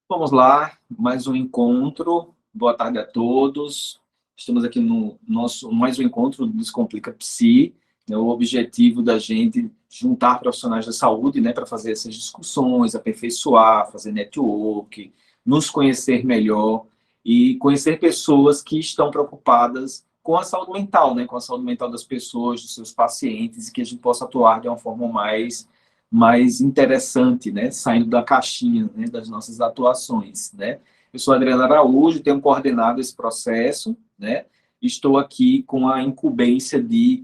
Vamos lá, mais um encontro. Boa tarde a todos. Estamos aqui no nosso mais um encontro do Descomplica Psi. Né, o objetivo da gente juntar profissionais da saúde, né, para fazer essas discussões, aperfeiçoar, fazer network, nos conhecer melhor e conhecer pessoas que estão preocupadas com a saúde mental, né, com a saúde mental das pessoas, dos seus pacientes, e que a gente possa atuar de uma forma mais interessante, né? Saindo da caixinha, né? Das nossas atuações, né? Eu sou Adriano Araújo, tenho coordenado esse processo, né? Estou aqui com a incumbência de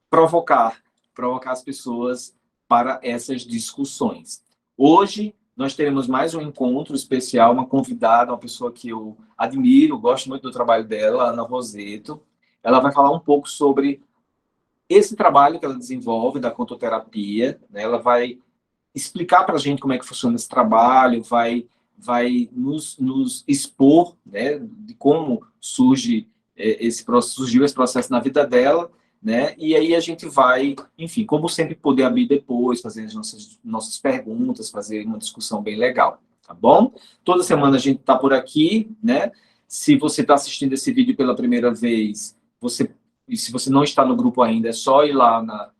provocar, provocar as pessoas para essas discussões. Hoje, nós teremos mais um encontro especial, uma convidada, uma pessoa que eu admiro, gosto muito do trabalho dela, Ana Roseto. Ela vai falar um pouco sobre esse trabalho que ela desenvolve da contoterapia, né, ela vai explicar para a gente como é que funciona esse trabalho, vai nos expor, né, de como surgiu esse processo na vida dela, né, e aí a gente vai, enfim, como sempre, poder abrir depois, fazer as nossas perguntas, fazer uma discussão bem legal, tá bom? Toda semana a gente está por aqui, né? Se você está assistindo esse vídeo pela primeira vez, e se você não está no grupo ainda, é só ir lá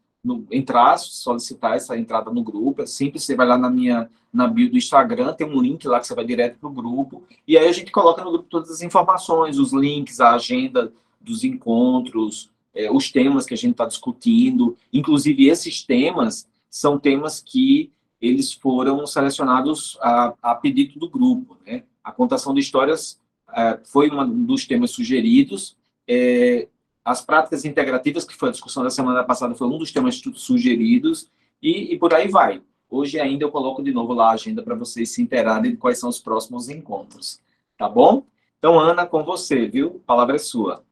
entrar, solicitar essa entrada no grupo. É simples, você vai lá na bio do Instagram, tem um link lá que você vai direto para o grupo, e aí a gente coloca no grupo todas as informações, os links, a agenda dos encontros, os temas que a gente está discutindo. Inclusive, esses temas são temas que eles foram selecionados a pedido do grupo, né? A contação de histórias foi um dos temas sugeridos. As práticas integrativas, que foi a discussão da semana passada, foi um dos temas sugeridos, e por aí vai. Hoje ainda eu coloco de novo lá a agenda para vocês se interarem de quais são os próximos encontros. Tá bom? Então, Ana, com você, viu? A palavra é sua.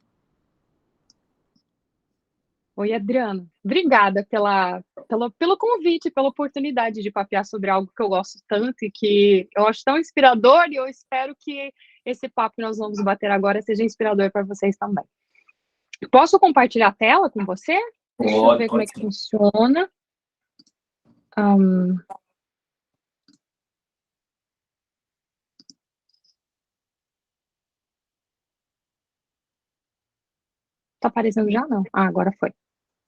Oi, Adriano. Obrigada pelo convite, pela oportunidade de papear sobre algo que eu gosto tanto e que eu acho tão inspirador, e eu espero que esse papo que nós vamos bater agora seja inspirador para vocês também. Posso compartilhar a tela com você? Deixa eu ver como é que funciona. Tá aparecendo já? Não. Ah, agora foi.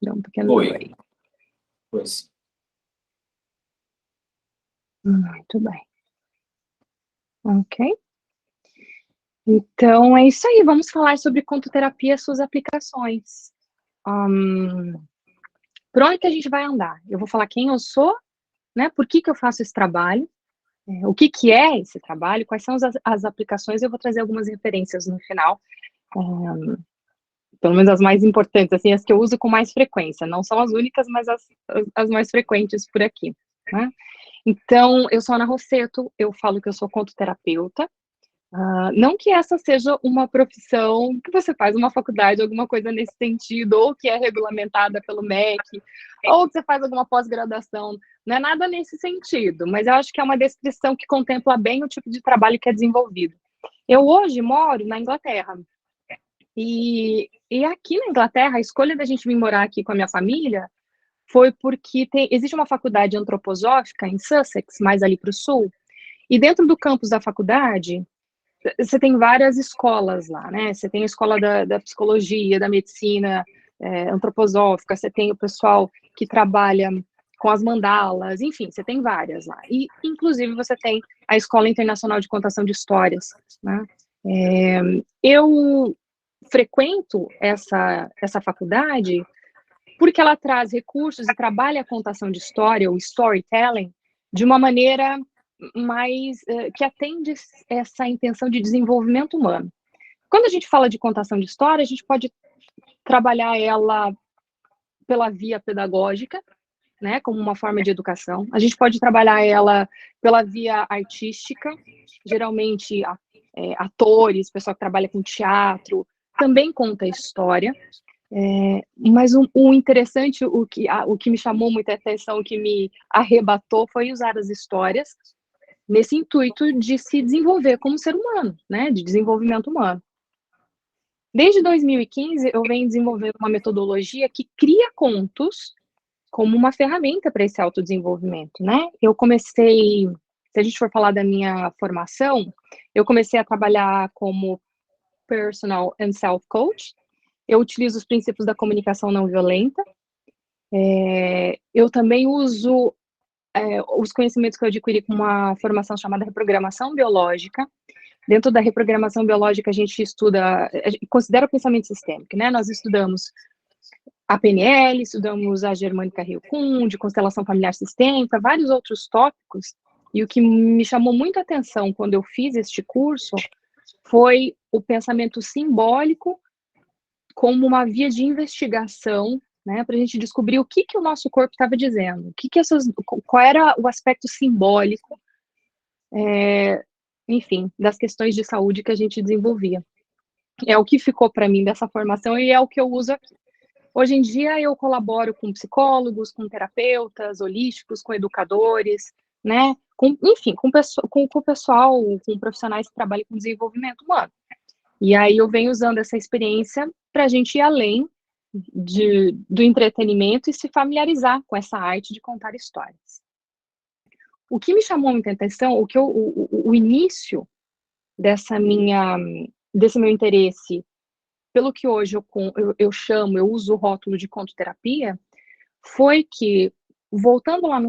Deu um pequeno delay. Pois. Muito bem. Ok. Então, é isso aí. Vamos falar sobre contoterapia e suas aplicações. Por onde que a gente vai andar? Eu vou falar quem eu sou, né? Por que eu faço esse trabalho? O que é esse trabalho? Quais são as aplicações? Eu vou trazer algumas referências no final. Pelo menos as mais importantes, assim, as que eu uso com mais frequência. Não são as únicas, mas as mais frequentes por aqui, né? Então, eu sou Ana Roseto, eu falo que eu sou contoterapeuta. Não que essa seja uma profissão que você faz uma faculdade, alguma coisa nesse sentido, ou que é regulamentada pelo MEC, ou que você faz alguma pós-graduação. Não é nada nesse sentido, mas eu acho que é uma descrição que contempla bem o tipo de trabalho que é desenvolvido. Eu hoje moro na Inglaterra. E aqui na Inglaterra, a escolha da gente vir morar aqui com a minha família foi porque existe uma faculdade antroposófica em Sussex, mais ali para o sul, e dentro do campus da faculdade, você tem várias escolas lá, né? Você tem a escola da psicologia, da medicina antroposófica, você tem o pessoal que trabalha com as mandalas, enfim, você tem várias lá. E, inclusive, você tem a Escola Internacional de Contação de Histórias, né? Eu frequento essa faculdade porque ela traz recursos e trabalha a contação de história, o storytelling, de uma maneira mais que atende essa intenção de desenvolvimento humano. Quando a gente fala de contação de história, a gente pode trabalhar ela pela via pedagógica, né, como uma forma de educação. A gente pode trabalhar ela pela via artística, geralmente atores, pessoal que trabalha com teatro, também conta história. Mas o interessante, o que me chamou muita atenção, o que me arrebatou, foi usar as histórias nesse intuito de se desenvolver como ser humano, né, de desenvolvimento humano. Desde 2015, eu venho desenvolvendo uma metodologia que cria contos como uma ferramenta para esse autodesenvolvimento, né? Eu comecei se a gente for falar da minha formação, eu comecei a trabalhar como personal and self coach. Eu utilizo os princípios da comunicação não violenta. Eu também uso os conhecimentos que eu adquiri com uma formação chamada reprogramação biológica. Dentro da reprogramação biológica, a gente considera o pensamento sistêmico, né? Nós estudamos a PNL, estudamos a germânica Ryukun, de constelação familiar sistêmica, vários outros tópicos. E o que me chamou muito a atenção quando eu fiz este curso foi o pensamento simbólico como uma via de investigação, né, para a gente descobrir o que o nosso corpo estava dizendo, qual era o aspecto simbólico, enfim, das questões de saúde que a gente desenvolvia. É o que ficou para mim dessa formação e é o que eu uso aqui. Hoje em dia eu colaboro com psicólogos, com terapeutas holísticos, com educadores, né, enfim, com o pessoal, com profissionais que trabalham com desenvolvimento humano. E aí eu venho usando essa experiência para a gente ir além do entretenimento e se familiarizar com essa arte de contar histórias. O que me chamou muita atenção, o início desse meu interesse, pelo que hoje eu uso o rótulo de contoterapia, foi que, voltando lá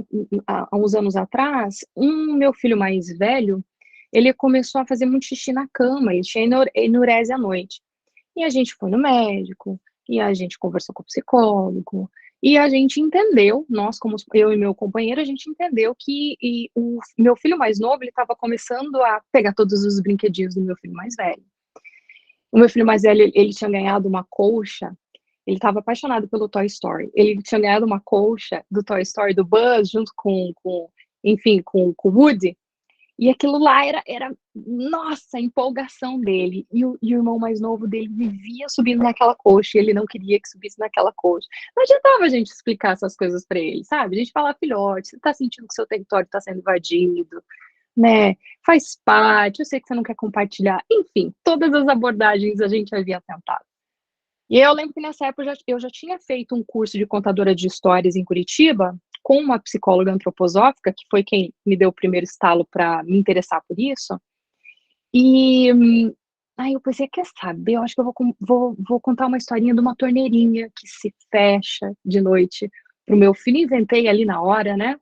há uns anos atrás, meu filho mais velho, ele começou a fazer muito xixi na cama, ele tinha enurese à noite. E a gente foi no médico, e a gente conversou com o psicólogo, e a gente entendeu, eu e meu companheiro, a gente entendeu que o meu filho mais novo, ele estava começando a pegar todos os brinquedinhos do meu filho mais velho. O meu filho mais velho, ele tinha ganhado uma colcha, ele estava apaixonado pelo Toy Story, ele tinha ganhado uma colcha do Toy Story, do Buzz, junto com o Woody, e aquilo lá era nossa, a empolgação dele. E o irmão mais novo dele vivia subindo naquela coxa, e ele não queria que subisse naquela coxa. Não adiantava a gente explicar essas coisas para ele, sabe? A gente fala, filhote, você tá sentindo que seu território está sendo invadido, né? Faz parte, eu sei que você não quer compartilhar. Enfim, todas as abordagens a gente havia tentado. E eu lembro que nessa época eu já tinha feito um curso de contadora de histórias em Curitiba, com uma psicóloga antroposófica, que foi quem me deu o primeiro estalo para me interessar por isso. E aí eu pensei, quer saber, eu acho que eu vou contar uma historinha de uma torneirinha que se fecha de noite para o meu filho. Inventei ali na hora, né?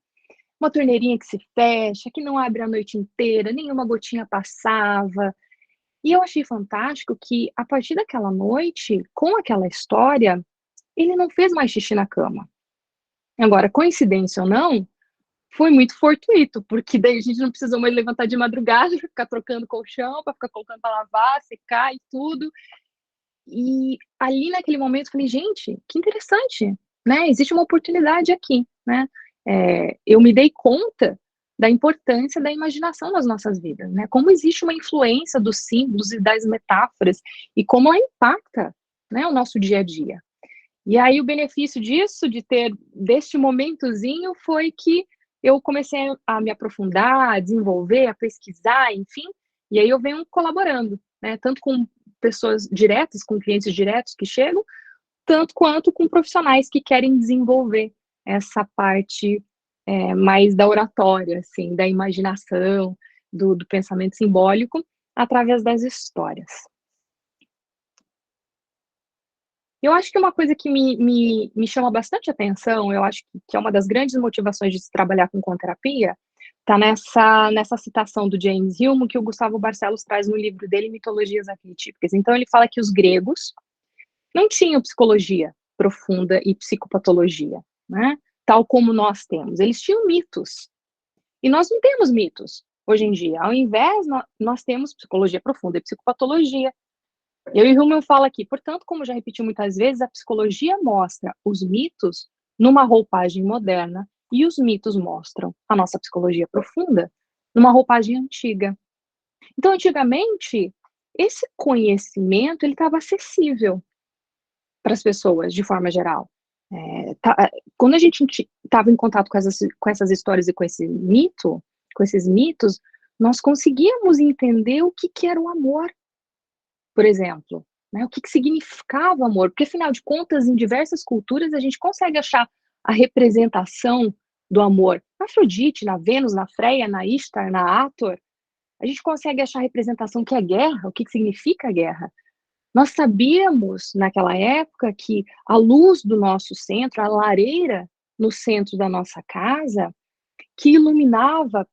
Uma torneirinha que se fecha, que não abre a noite inteira, nenhuma gotinha passava. E eu achei fantástico que, a partir daquela noite, com aquela história, ele não fez mais xixi na cama. Agora, coincidência ou não, foi muito fortuito, porque daí a gente não precisou mais levantar de madrugada, ficar trocando colchão, para ficar colocando para lavar, secar e tudo. E ali naquele momento eu falei, gente, que interessante, né? Existe uma oportunidade aqui, né? Eu me dei conta da importância da imaginação nas nossas vidas, né? Como existe uma influência dos símbolos e das metáforas e como ela impacta, né, o nosso dia a dia. E aí o benefício disso, deste momentozinho, foi que eu comecei a me aprofundar, a desenvolver, a pesquisar, enfim, e aí eu venho colaborando, né, tanto com pessoas diretas, com clientes diretos que chegam, tanto quanto com profissionais que querem desenvolver essa parte mais da oratória, assim, da imaginação, do pensamento simbólico, através das histórias. Eu acho que uma coisa que me chama bastante atenção, eu acho que é uma das grandes motivações de se trabalhar com conterapia, está nessa citação do James Hume, que o Gustavo Barcelos traz no livro dele, Mitologias Arquetípicas. Então, ele fala que os gregos não tinham psicologia profunda e psicopatologia, né? Tal como nós temos. Eles tinham mitos. E nós não temos mitos hoje em dia. Ao invés, nós temos psicologia profunda e psicopatologia. Eu e Hummel fala aqui, portanto, como já repeti muitas vezes, a psicologia mostra os mitos numa roupagem moderna e os mitos mostram a nossa psicologia profunda numa roupagem antiga. Então, antigamente, esse conhecimento ele estava acessível para as pessoas, de forma geral. Quando a gente estava em contato com essas histórias e com esses mitos, nós conseguíamos entender o que era o amor, por exemplo, né? O que significava o amor, porque afinal de contas, em diversas culturas, a gente consegue achar a representação do amor na Afrodite, na Vênus, na Freia, na Ishtar, na Hathor, a gente consegue achar representação que é guerra, o que significa guerra. Nós sabíamos, naquela época, que a luz do nosso centro, a lareira no centro da nossa casa, que iluminava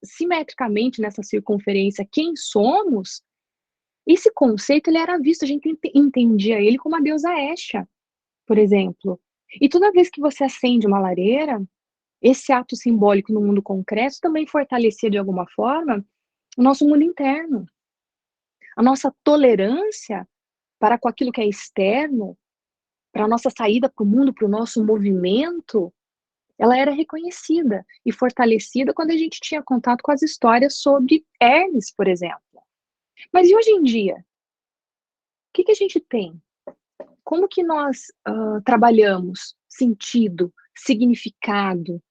simetricamente nessa circunferência quem somos, esse conceito ele era visto, a gente entendia ele como a deusa Estia, por exemplo. E toda vez que você acende uma lareira, esse ato simbólico no mundo concreto também fortalecia de alguma forma o nosso mundo interno. A nossa tolerância para com aquilo que é externo, para a nossa saída para o mundo, para o nosso movimento, ela era reconhecida e fortalecida quando a gente tinha contato com as histórias sobre Hermes, por exemplo. Mas e hoje em dia? O que a gente tem? Como que nós trabalhamos sentido, significado,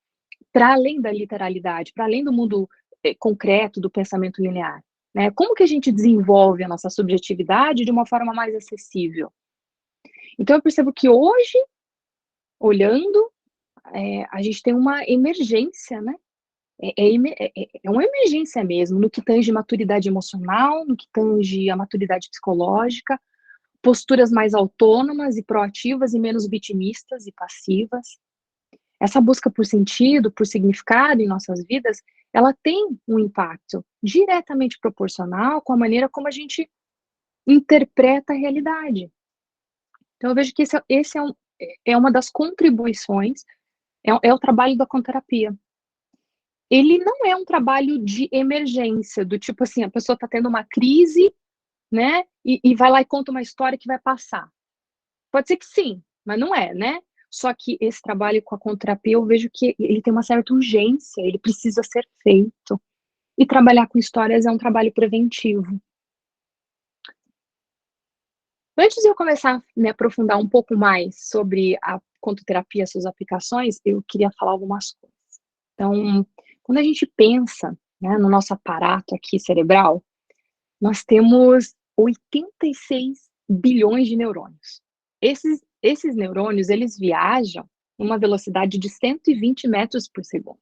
para além da literalidade, para além do mundo concreto, do pensamento linear? Né? Como que a gente desenvolve a nossa subjetividade de uma forma mais acessível? Então eu percebo que hoje, olhando, a gente tem uma emergência, né? É uma emergência mesmo, no que tange maturidade emocional, no que tange a maturidade psicológica, posturas mais autônomas e proativas e menos vitimistas e passivas. Essa busca por sentido, por significado em nossas vidas, ela tem um impacto diretamente proporcional com a maneira como a gente interpreta a realidade. Então eu vejo que esse é uma das contribuições, é o trabalho da conterapia. Ele não é um trabalho de emergência, do tipo assim, a pessoa está tendo uma crise, né, e vai lá e conta uma história que vai passar. Pode ser que sim, mas não é, né? Só que esse trabalho com a conterapia, eu vejo que ele tem uma certa urgência, ele precisa ser feito. E trabalhar com histórias é um trabalho preventivo. Antes de eu começar a me aprofundar um pouco mais sobre a contoterapia e suas aplicações, eu queria falar algumas coisas. Então, quando a gente pensa, né, no nosso aparato aqui cerebral, nós temos 86 bilhões de neurônios. Esses neurônios, eles viajam numa velocidade de 120 metros por segundo.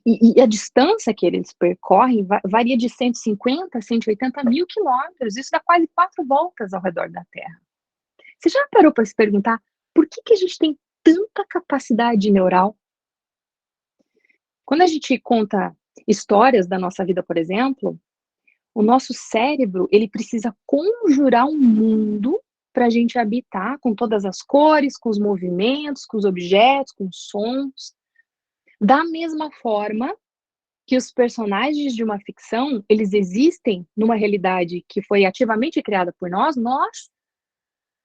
E a distância que eles percorrem varia de 150 a 180 mil quilômetros. Isso dá quase 4 voltas ao redor da Terra. Você já parou para se perguntar por que a gente tem tanta capacidade neural? Quando a gente conta histórias da nossa vida, por exemplo, o nosso cérebro, ele precisa conjurar um mundo para a gente habitar com todas as cores, com os movimentos, com os objetos, com os sons. Da mesma forma que os personagens de uma ficção, eles existem numa realidade que foi ativamente criada por nós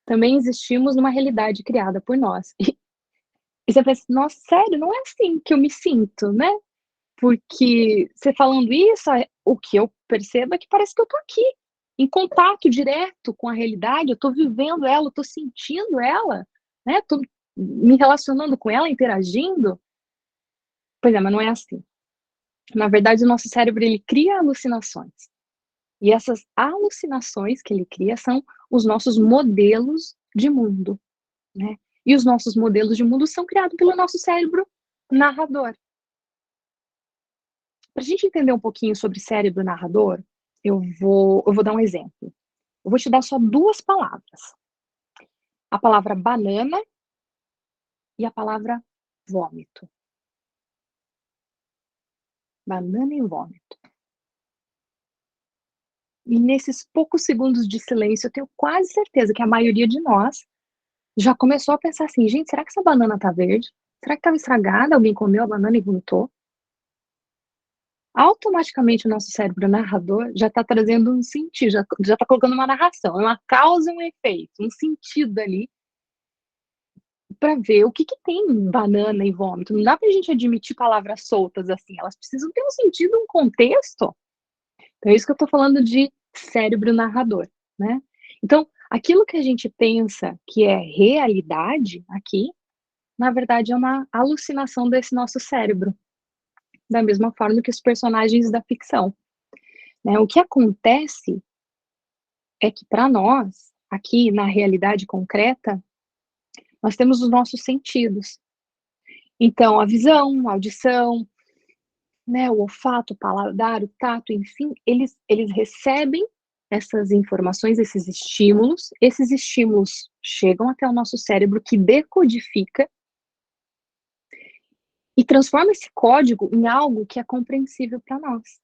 também existimos numa realidade criada por nós. E você pensa, nossa, sério, não é assim que eu me sinto, né? Porque você falando isso, o que eu percebo é que parece que eu tô aqui, em contato direto com a realidade, eu tô vivendo ela, eu tô sentindo ela, né? Tô me relacionando com ela, interagindo. Pois é, mas não é assim. Na verdade, o nosso cérebro, ele cria alucinações. E essas alucinações que ele cria são os nossos modelos de mundo, né? E os nossos modelos de mundo são criados pelo nosso cérebro narrador. Para a gente entender um pouquinho sobre cérebro narrador, eu vou dar um exemplo. Eu vou te dar só 2 palavras. A palavra banana e a palavra vômito. Banana e vômito. E nesses poucos segundos de silêncio, eu tenho quase certeza que a maioria de nós já começou a pensar assim, gente, será que essa banana tá verde? Será que estava estragada? Alguém comeu a banana e vomitou? Automaticamente o nosso cérebro narrador já está trazendo um sentido, já está colocando uma narração, uma causa e um efeito, um sentido ali, para ver o que tem banana e vômito. Não dá para a gente admitir palavras soltas assim, elas precisam ter um sentido, um contexto. Então é isso que eu estou falando de cérebro narrador, né? Então, aquilo que a gente pensa que é realidade aqui, na verdade é uma alucinação desse nosso cérebro, da mesma forma que os personagens da ficção, né? O que acontece é que para nós, aqui na realidade concreta, nós temos os nossos sentidos. Então, a visão, a audição, né, o olfato, o paladar, o tato, enfim, eles recebem essas informações, esses estímulos chegam até o nosso cérebro, que decodifica e transforma esse código em algo que é compreensível para nós,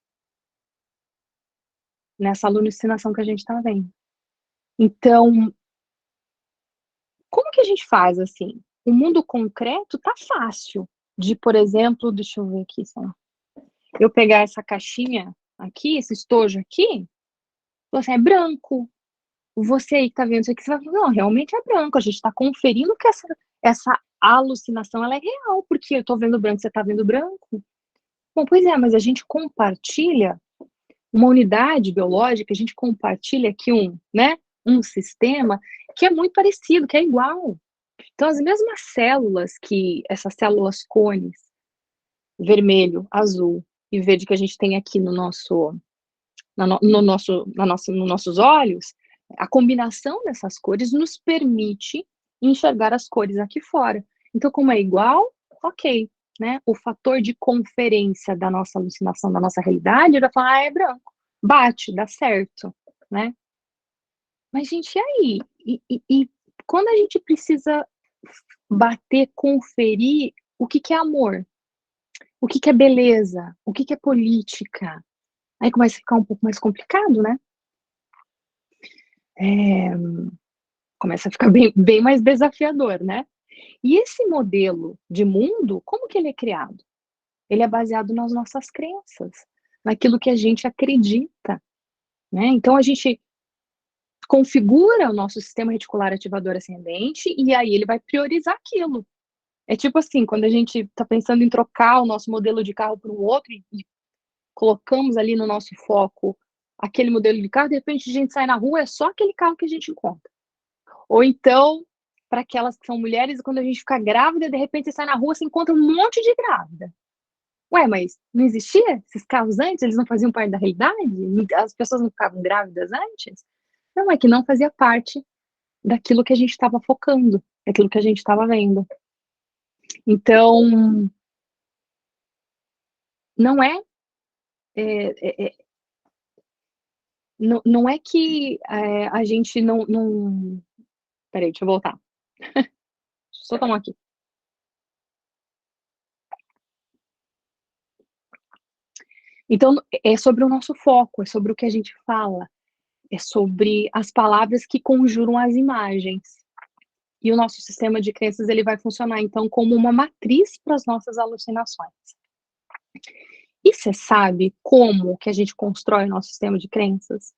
nessa alucinação que a gente está vendo. Então, como que a gente faz, assim? O mundo concreto tá fácil de, por exemplo, deixa eu ver aqui só, eu pegar essa caixinha aqui, esse estojo aqui, você é branco. Você aí que tá vendo isso aqui, você vai falar: "Não, realmente é branco, a gente tá conferindo que essa alucinação ela é real, porque eu tô vendo branco, você tá vendo branco". Bom, pois é, mas a gente compartilha uma unidade biológica, a gente compartilha aqui né, um sistema que é muito parecido, que é igual. Então as mesmas células que essas células cones, vermelho, azul e verde que a gente tem aqui no nosso na no no nosso na nossa nos nossos olhos, a combinação dessas cores nos permite enxergar as cores aqui fora. Então, como é igual, ok, né, o fator de conferência da nossa alucinação, da nossa realidade, ele vai falar: "Ah, é branco", bate, dá certo, né. Mas gente, e aí? E quando a gente precisa bater, conferir o que que é amor, o que que é beleza, o que que é política, aí começa a ficar um pouco mais complicado, né. Eh, Começa a ficar bem mais desafiador, né. E esse modelo de mundo, como que ele é criado? Ele é baseado nas nossas crenças, naquilo que a gente acredita, né. Então a gente configura o nosso sistema reticular ativador ascendente, e aí ele vai priorizar aquilo. É tipo assim, quando a gente está pensando em trocar o nosso modelo de carro por um outro e colocamos ali no nosso foco aquele modelo de carro, de repente a gente sai na rua, é só aquele carro que a gente encontra. Ou então, para aquelas que são mulheres, quando a gente fica grávida, de repente você sai na rua, você encontra um monte de grávida. Ué, mas não existia esses carros antes? Eles não faziam parte da realidade? As pessoas não ficavam grávidas antes? Não, é que não fazia parte daquilo que a gente estava focando, daquilo que a gente estava vendo. Então, não é, não é que a gente não. Peraí, deixa eu voltar. Deixa eu só tomar aqui. Então, é sobre o nosso foco, é sobre o que a gente fala, é sobre as palavras que conjuram as imagens. E o nosso sistema de crenças ele vai funcionar, então, como uma matriz para as nossas alucinações. E você sabe como que a gente constrói o nosso sistema de crenças?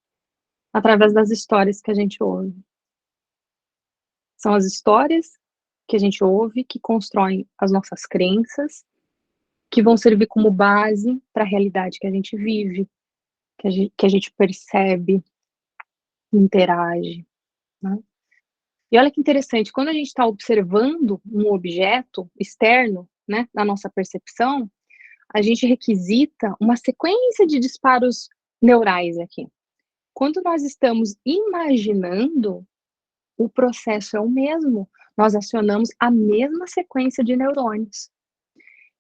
Através das histórias que a gente ouve. São as histórias que a gente ouve que constroem as nossas crenças, que vão servir como base para a realidade que a gente vive, que a gente percebe, interage, né. E olha que interessante, quando a gente está observando um objeto externo, né, na nossa percepção, a gente requisita uma sequência de disparos neurais aqui. Quando nós estamos imaginando, o processo é o mesmo, nós acionamos a mesma sequência de neurônios.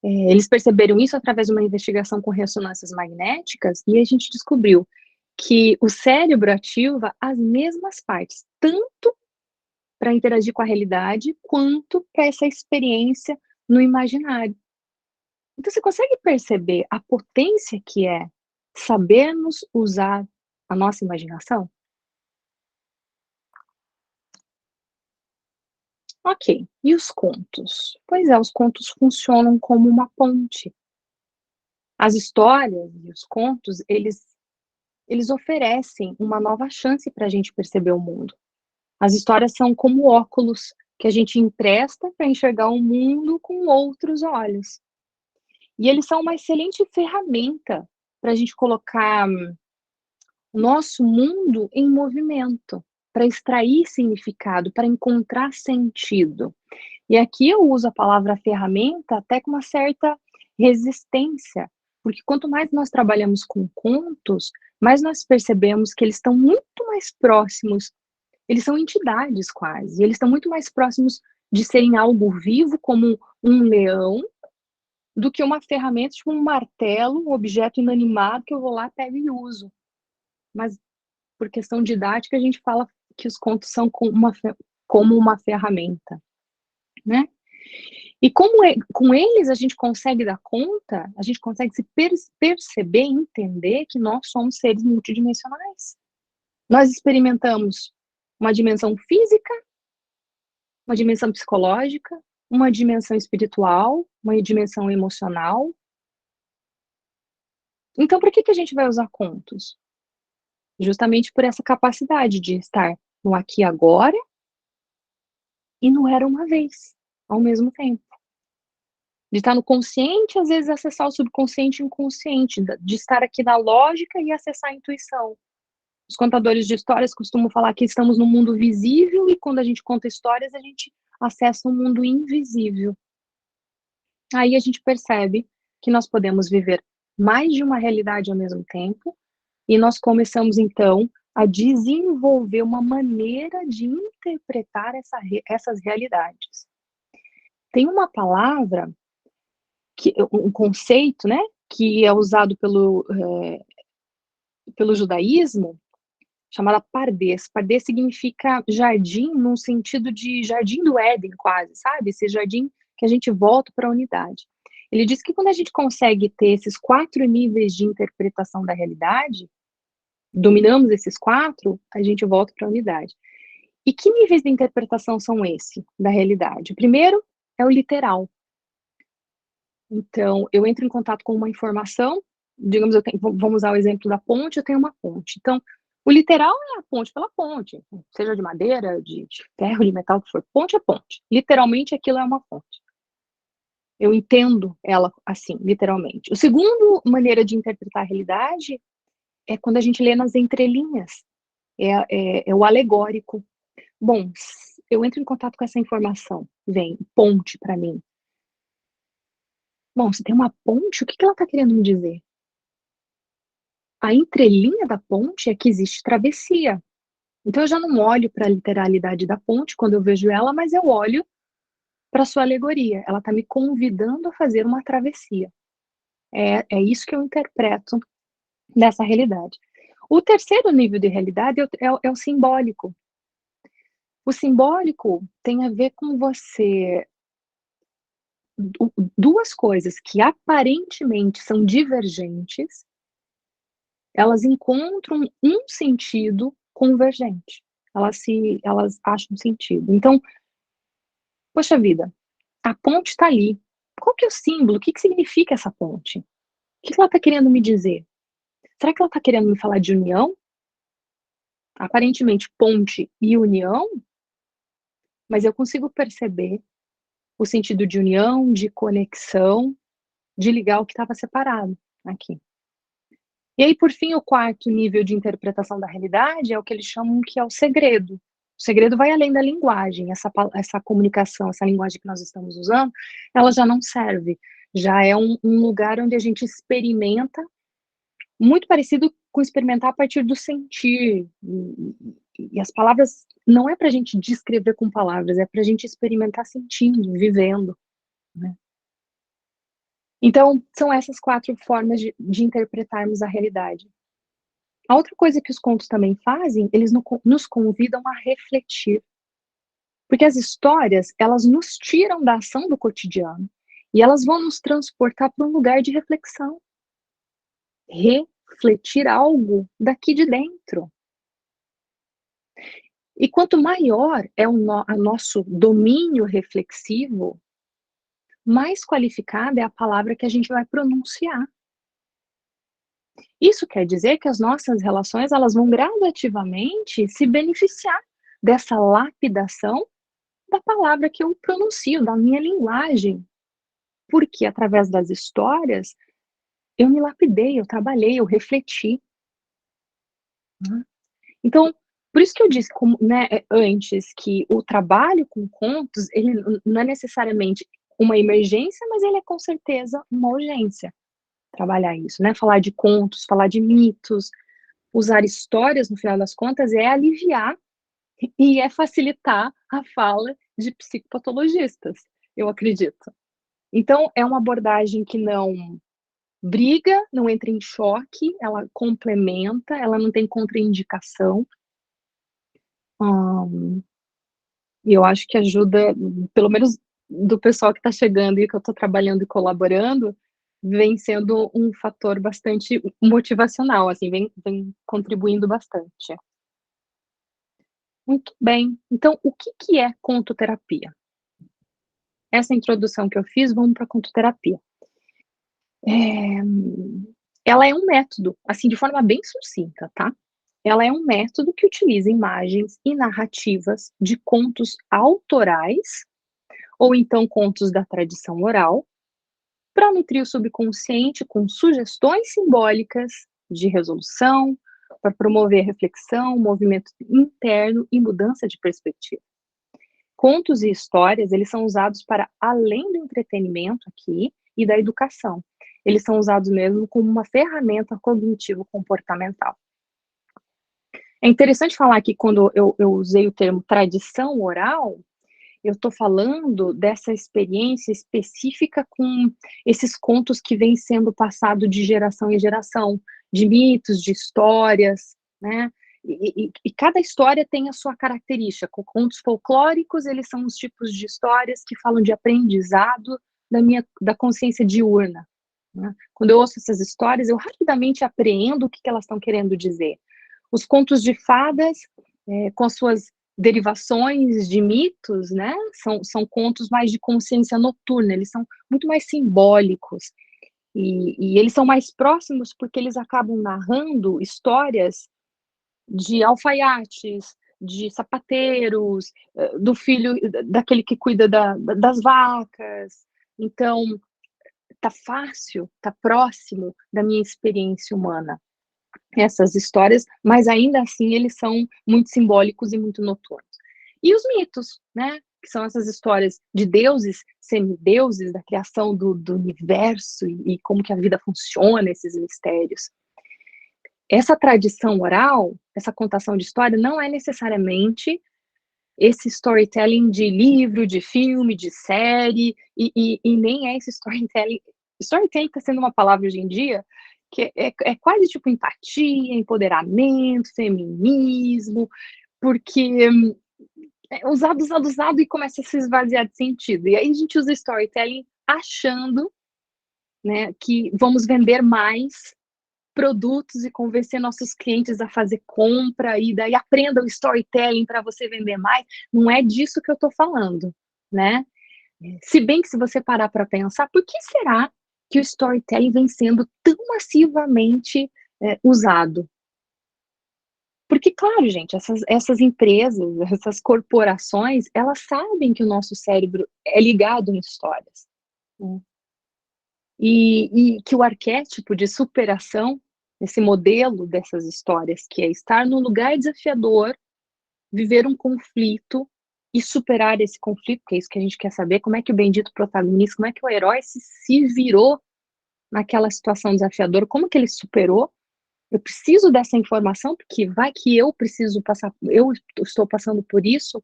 Eles perceberam isso através de uma investigação com ressonâncias magnéticas e a gente descobriu que o cérebro ativa as mesmas partes, tanto para interagir com a realidade, quanto para essa experiência no imaginário. Então você consegue perceber a potência que é sabermos usar a nossa imaginação? Ok, e os contos? Pois é, os contos funcionam como uma ponte. As histórias e os contos, eles oferecem uma nova chance para a gente perceber o mundo. As histórias são como óculos que a gente empresta para enxergar o mundo com outros olhos. E eles são uma excelente ferramenta para a gente colocar o nosso mundo em movimento, para extrair significado, para encontrar sentido. E aqui eu uso a palavra ferramenta até com uma certa resistência, porque quanto mais nós trabalhamos com contos, mais nós percebemos que eles estão muito mais próximos, eles são entidades quase, eles estão muito mais próximos de serem algo vivo, como um leão, do que uma ferramenta, tipo um martelo, um objeto inanimado que eu vou lá, pego e uso. Mas, por questão didática, a gente fala que os contos são como uma ferramenta, né? E com eles a gente consegue dar conta, a gente consegue se perceber, entender que nós somos seres multidimensionais. Nós experimentamos uma dimensão física, uma dimensão psicológica, uma dimensão espiritual, uma dimensão emocional. Então, por que a gente vai usar contos? Justamente por essa capacidade de estar no aqui e agora e no era uma vez, ao mesmo tempo. De estar no consciente, às vezes acessar o subconsciente e inconsciente, de estar aqui na lógica e acessar a intuição. Os contadores de histórias costumam falar que estamos no mundo visível e quando a gente conta histórias, a gente acessa um mundo invisível. Aí a gente percebe que nós podemos viver mais de uma realidade ao mesmo tempo e nós começamos, então, a desenvolver uma maneira de interpretar essas realidades. Tem uma palavra, um conceito, né, que é usado pelo judaísmo, chamada Pardes. Pardes significa jardim, num sentido de jardim do Éden, quase, sabe? Esse jardim que a gente volta para a unidade. Ele diz que quando a gente consegue ter esses 4 níveis de interpretação da realidade, dominamos esses 4, a gente volta para a unidade. E que níveis de interpretação são esses da realidade? O primeiro é o literal. Então, eu entro em contato com uma informação, digamos, vamos usar o exemplo da ponte, eu tenho uma ponte. Então, o literal é a ponte pela ponte, seja de madeira, de ferro, de metal, o que for. Ponte é ponte. Literalmente, aquilo é uma ponte. Eu entendo ela assim, literalmente. O segundo maneira de interpretar a realidade é quando a gente lê nas entrelinhas. É o alegórico. Bom, eu entro em contato com essa informação, vem ponte para mim. Bom, se tem uma ponte, o que ela está querendo me dizer? A entrelinha da ponte é que existe travessia. Então eu já não olho para a literalidade da ponte quando eu vejo ela, mas eu olho para sua alegoria. Ela está me convidando a fazer uma travessia. É isso que eu interpreto dessa realidade. O terceiro nível de realidade é o simbólico. O simbólico tem a ver com você. Duas coisas que aparentemente são divergentes, elas encontram um sentido convergente. Elas acham sentido. Então, poxa vida, a ponte está ali. Qual que é o símbolo? O que significa essa ponte? O que ela está querendo me dizer? Será que ela está querendo me falar de união? Aparentemente, ponte e união, mas eu consigo perceber o sentido de união, de conexão, de ligar o que estava separado aqui. E aí, por fim, o quarto nível de interpretação da realidade é o que eles chamam que é o segredo. O segredo vai além da linguagem, essa comunicação, essa linguagem que nós estamos usando, ela já não serve. Já é um lugar onde a gente experimenta, muito parecido com experimentar a partir do sentir. E as palavras, não é para a gente descrever com palavras, é para a gente experimentar sentindo, vivendo, né? Então, são essas 4 formas de interpretarmos a realidade. A outra coisa que os contos também fazem, eles nos convidam a refletir. Porque as histórias, elas nos tiram da ação do cotidiano e elas vão nos transportar para um lugar de reflexão. Refletir algo daqui de dentro. E quanto maior é o nosso domínio reflexivo, mais qualificada é a palavra que a gente vai pronunciar. Isso quer dizer que as nossas relações, elas vão gradativamente se beneficiar dessa lapidação da palavra que eu pronuncio, da minha linguagem. Porque através das histórias, eu me lapidei, eu trabalhei, eu refleti. Então, por isso que eu disse, né, antes, que o trabalho com contos, ele não é necessariamente uma emergência, mas ele é com certeza uma urgência. Trabalhar isso, né? Falar de contos, falar de mitos, usar histórias, no final das contas, é aliviar e é facilitar a fala de psicopatologistas, eu acredito. Então, é uma abordagem que não briga, não entra em choque, ela complementa, ela não tem contraindicação. E eu acho que ajuda, pelo menos do pessoal que está chegando e que eu estou trabalhando e colaborando, vem sendo um fator bastante motivacional, assim, vem contribuindo bastante. Muito bem. Então, o que que é contoterapia? Essa introdução que eu fiz, vamos para a contoterapia. Ela é um método, assim, de forma bem sucinta, tá? Ela é um método que utiliza imagens e narrativas de contos autorais, ou então contos da tradição oral, para nutrir o subconsciente com sugestões simbólicas de resolução, para promover reflexão, movimento interno e mudança de perspectiva. Contos e histórias, eles são usados para além do entretenimento aqui e da educação. Eles são usados mesmo como uma ferramenta cognitivo-comportamental. É interessante falar que quando eu usei o termo tradição oral, eu estou falando dessa experiência específica com esses contos que vêm sendo passados de geração em geração, de mitos, de histórias, né? E cada história tem a sua característica. Contos folclóricos, eles são os tipos de histórias que falam de aprendizado da consciência diurna, né? Quando eu ouço essas histórias, eu rapidamente apreendo o que elas estão querendo dizer. Os contos de fadas, com as suas derivações de mitos, né? São contos mais de consciência noturna, eles são muito mais simbólicos. E eles são mais próximos porque eles acabam narrando histórias de alfaiates, de sapateiros, do filho daquele que cuida das vacas. Então, tá fácil, tá próximo da minha experiência humana essas histórias, mas ainda assim eles são muito simbólicos e muito noturnos. E os mitos, né? Que são essas histórias de deuses, semideuses, da criação do universo e como que a vida funciona, esses mistérios. Essa tradição oral, essa contação de história, não é necessariamente esse storytelling de livro, de filme, de série, e nem é esse storytelling. Storytelling está sendo uma palavra hoje em dia que é quase tipo empatia, empoderamento, feminismo, porque é usado e começa a se esvaziar de sentido. E aí a gente usa storytelling achando, né, que vamos vender mais produtos e convencer nossos clientes a fazer compra e daí aprenda o storytelling para você vender mais. Não é disso que eu estou falando, né? Se bem que se você parar para pensar, por que será que o storytelling vem sendo tão massivamente usado? Porque, claro, gente, essas empresas, essas corporações, elas sabem que o nosso cérebro é ligado em histórias, né? E que o arquétipo de superação, esse modelo dessas histórias, que é estar num lugar desafiador, viver um conflito e superar esse conflito, que é isso que a gente quer saber, como é que o bendito protagonista, como é que o herói se virou naquela situação desafiadora, como que ele superou. Eu preciso dessa informação, porque vai que eu preciso passar, eu estou passando por isso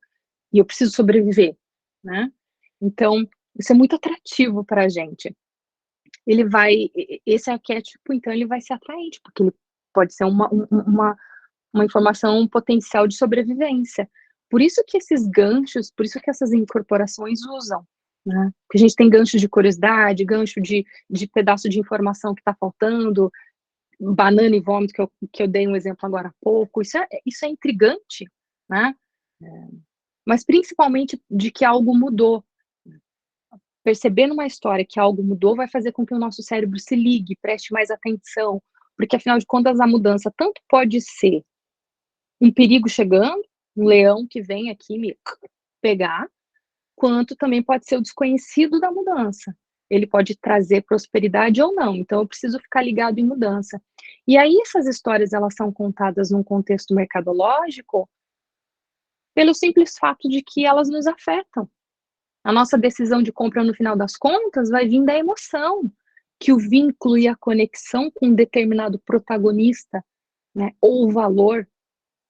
e eu preciso sobreviver, né? Então, isso é muito atrativo para a gente. Esse arquétipo, então, ele vai ser atraente, porque ele pode ser uma informação potencial de sobrevivência. Por isso que esses ganchos, por isso que essas incorporações usam, né? Porque a gente tem gancho de curiosidade, gancho de pedaço de informação que está faltando, banana e vômito, que eu dei um exemplo agora há pouco. Isso é intrigante, né? Mas principalmente de que algo mudou. Perceber numa história que algo mudou vai fazer com que o nosso cérebro se ligue, preste mais atenção, porque afinal de contas a mudança tanto pode ser um perigo chegando, um leão que vem aqui me pegar, quanto também pode ser o desconhecido da mudança. Ele pode trazer prosperidade ou não, então eu preciso ficar ligado em mudança. E aí essas histórias, elas são contadas num contexto mercadológico pelo simples fato de que elas nos afetam. A nossa decisão de compra, no final das contas, vai vir da emoção que o vínculo e a conexão com um determinado protagonista, né, ou valor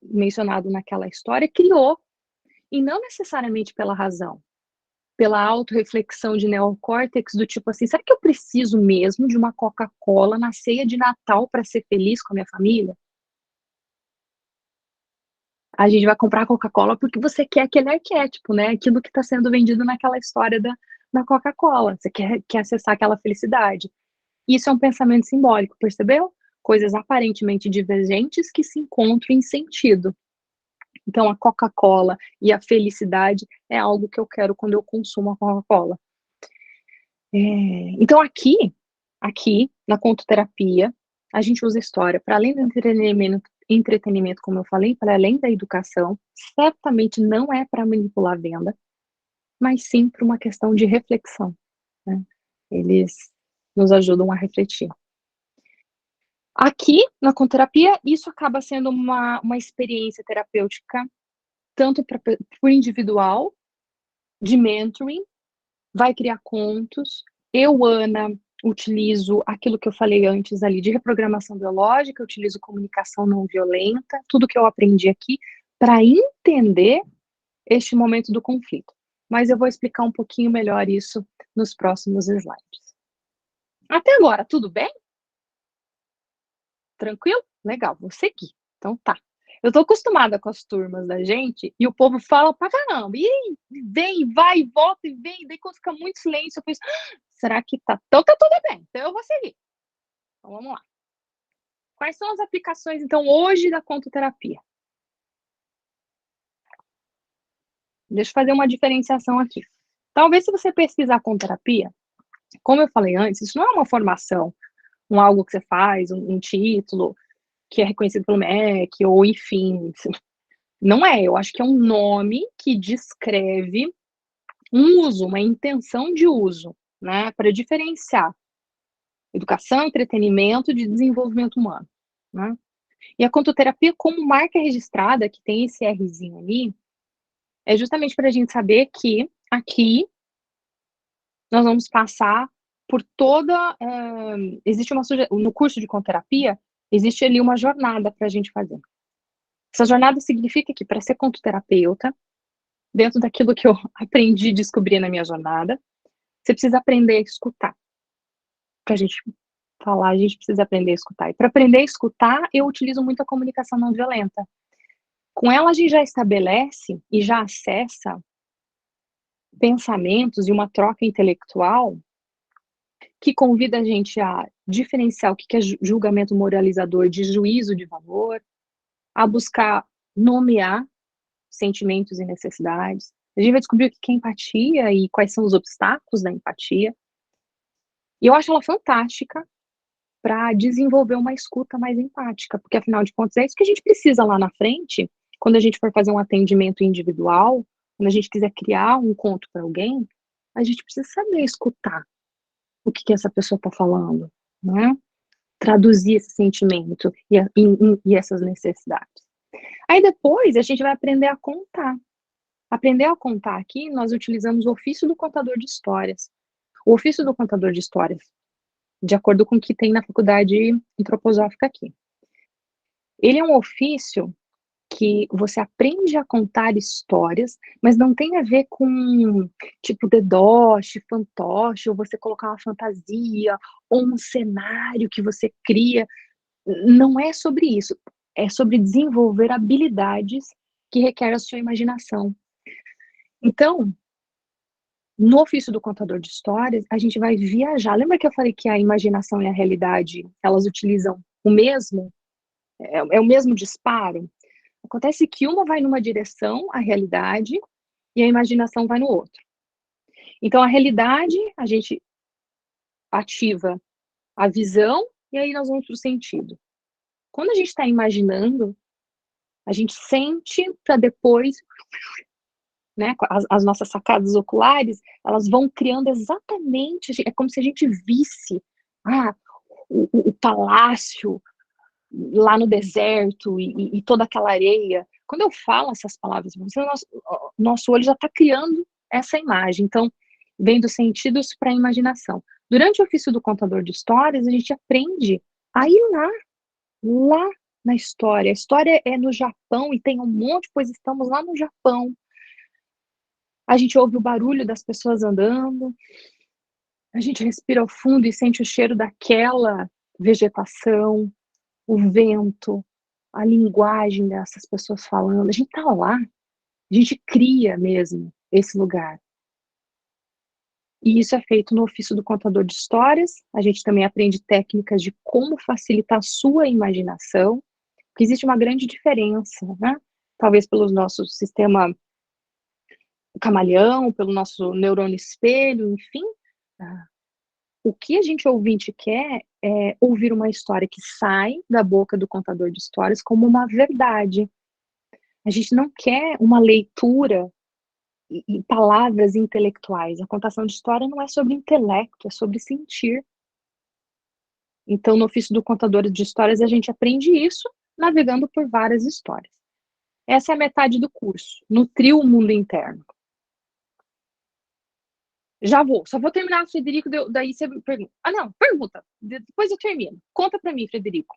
mencionado naquela história criou, e não necessariamente pela razão. pela autorreflexão de neocórtex, do tipo assim, será que eu preciso mesmo de uma Coca-Cola na ceia de Natal para ser feliz com a minha família? A gente vai comprar Coca-Cola porque você quer aquele arquétipo, né? Aquilo que está sendo vendido naquela história da Coca-Cola. Você quer acessar aquela felicidade. Isso é um pensamento simbólico, percebeu? Coisas aparentemente divergentes que se encontram em sentido. Então, a Coca-Cola e a felicidade é algo que eu quero quando eu consumo a Coca-Cola. Então, aqui, na contoterapia, a gente usa a história para além do entretenimento, como eu falei, para além da educação, certamente não é para manipular a venda, mas sim para uma questão de reflexão, né? Eles nos ajudam a refletir. Aqui, na conterapia, isso acaba sendo uma experiência terapêutica, tanto para o individual, de mentoring, vai criar contos. Eu, Ana, utilizo aquilo que eu falei antes ali de reprogramação biológica, utilizo comunicação não violenta, tudo que eu aprendi aqui para entender este momento do conflito. Mas eu vou explicar um pouquinho melhor isso nos próximos slides. Até agora, tudo bem? Tranquilo? Legal, vou seguir. Então tá. Eu tô acostumada com as turmas da gente e o povo fala pra caramba. E vem, vai, volta e vem. Daí quando fica muito silêncio, eu penso, será que tá? Então tá tudo bem. Então eu vou seguir. Então vamos lá. Quais são as aplicações, então, hoje da contoterapia? Deixa eu fazer uma diferenciação aqui. Talvez se você pesquisar contoterapia, como eu falei antes, isso não é uma formação, algo que você faz, um título que é reconhecido pelo MEC, ou enfim, não é. Eu acho que é um nome que descreve um uso, uma intenção de uso, né, para diferenciar educação, entretenimento de desenvolvimento humano, né? E a contoterapia, como marca registrada, que tem esse Rzinho ali, é justamente para a gente saber que aqui nós vamos passar por toda. Existe no curso de contoterapia, existe ali uma jornada para a gente fazer. Essa jornada significa que, para ser contoterapeuta, dentro daquilo que eu aprendi e descobri na minha jornada, você precisa aprender a escutar. Para a gente falar, a gente precisa aprender a escutar. E para aprender a escutar, eu utilizo muito a comunicação não violenta. Com ela, a gente já estabelece e já acessa pensamentos e uma troca intelectual que convida a gente a diferenciar o que é julgamento moralizador de juízo de valor, a buscar nomear sentimentos e necessidades. A gente vai descobrir o que é empatia e quais são os obstáculos da empatia. E eu acho ela fantástica para desenvolver uma escuta mais empática, porque afinal de contas é isso que a gente precisa lá na frente, quando a gente for fazer um atendimento individual, quando a gente quiser criar um conto para alguém, a gente precisa saber escutar o que essa pessoa está falando, né? Traduzir esse sentimento e essas necessidades. Aí depois a gente vai aprender a contar. Aprender a contar aqui, nós utilizamos o ofício do contador de histórias. O ofício do contador de histórias, de acordo com o que tem na faculdade antroposófica aqui. Ele é um ofício que você aprende a contar histórias, mas não tem a ver com, tipo, dedoche, fantoche, ou você colocar uma fantasia, ou um cenário que você cria. Não é sobre isso. É sobre desenvolver habilidades que requerem a sua imaginação. Então, no ofício do contador de histórias, a gente vai viajar. Lembra que eu falei que a imaginação e a realidade, elas utilizam o mesmo, é o mesmo disparo? Acontece que uma vai numa direção, a realidade, e a imaginação vai no outro. Então, a realidade, a gente ativa a visão, e aí nós vamos para o sentido. Quando a gente está imaginando, a gente sente para depois, né, as nossas sacadas oculares, elas vão criando exatamente, é como se a gente visse o palácio lá no deserto e toda aquela areia. Quando eu falo essas palavras, nosso olho já está criando essa imagem. Então, vem dos sentidos para a imaginação. Durante o ofício do contador de histórias, a gente aprende a ir lá na história. A história é no Japão e tem um monte, pois estamos lá no Japão. a gente ouve o barulho das pessoas andando, a gente respira fundo e sente o cheiro daquela vegetação, o vento, a linguagem dessas pessoas falando. A gente está lá, a gente cria mesmo esse lugar. E isso é feito no ofício do contador de histórias. A gente também aprende técnicas de como facilitar a sua imaginação, porque existe uma grande diferença, né? Talvez pelo nosso sistema camaleão, pelo nosso neurônio espelho, enfim. O que a gente ouvinte quer é ouvir uma história que sai da boca do contador de histórias como uma verdade. A gente não quer uma leitura e palavras intelectuais. A contação de história não é sobre intelecto, é sobre sentir. Então, no ofício do contador de histórias, a gente aprende isso navegando por várias histórias. Essa é a metade do curso, nutrir o mundo interno. Já vou, só vou terminar, Frederico, daí você me pergunta. Ah, não, pergunta, depois eu termino. Conta para mim, Frederico.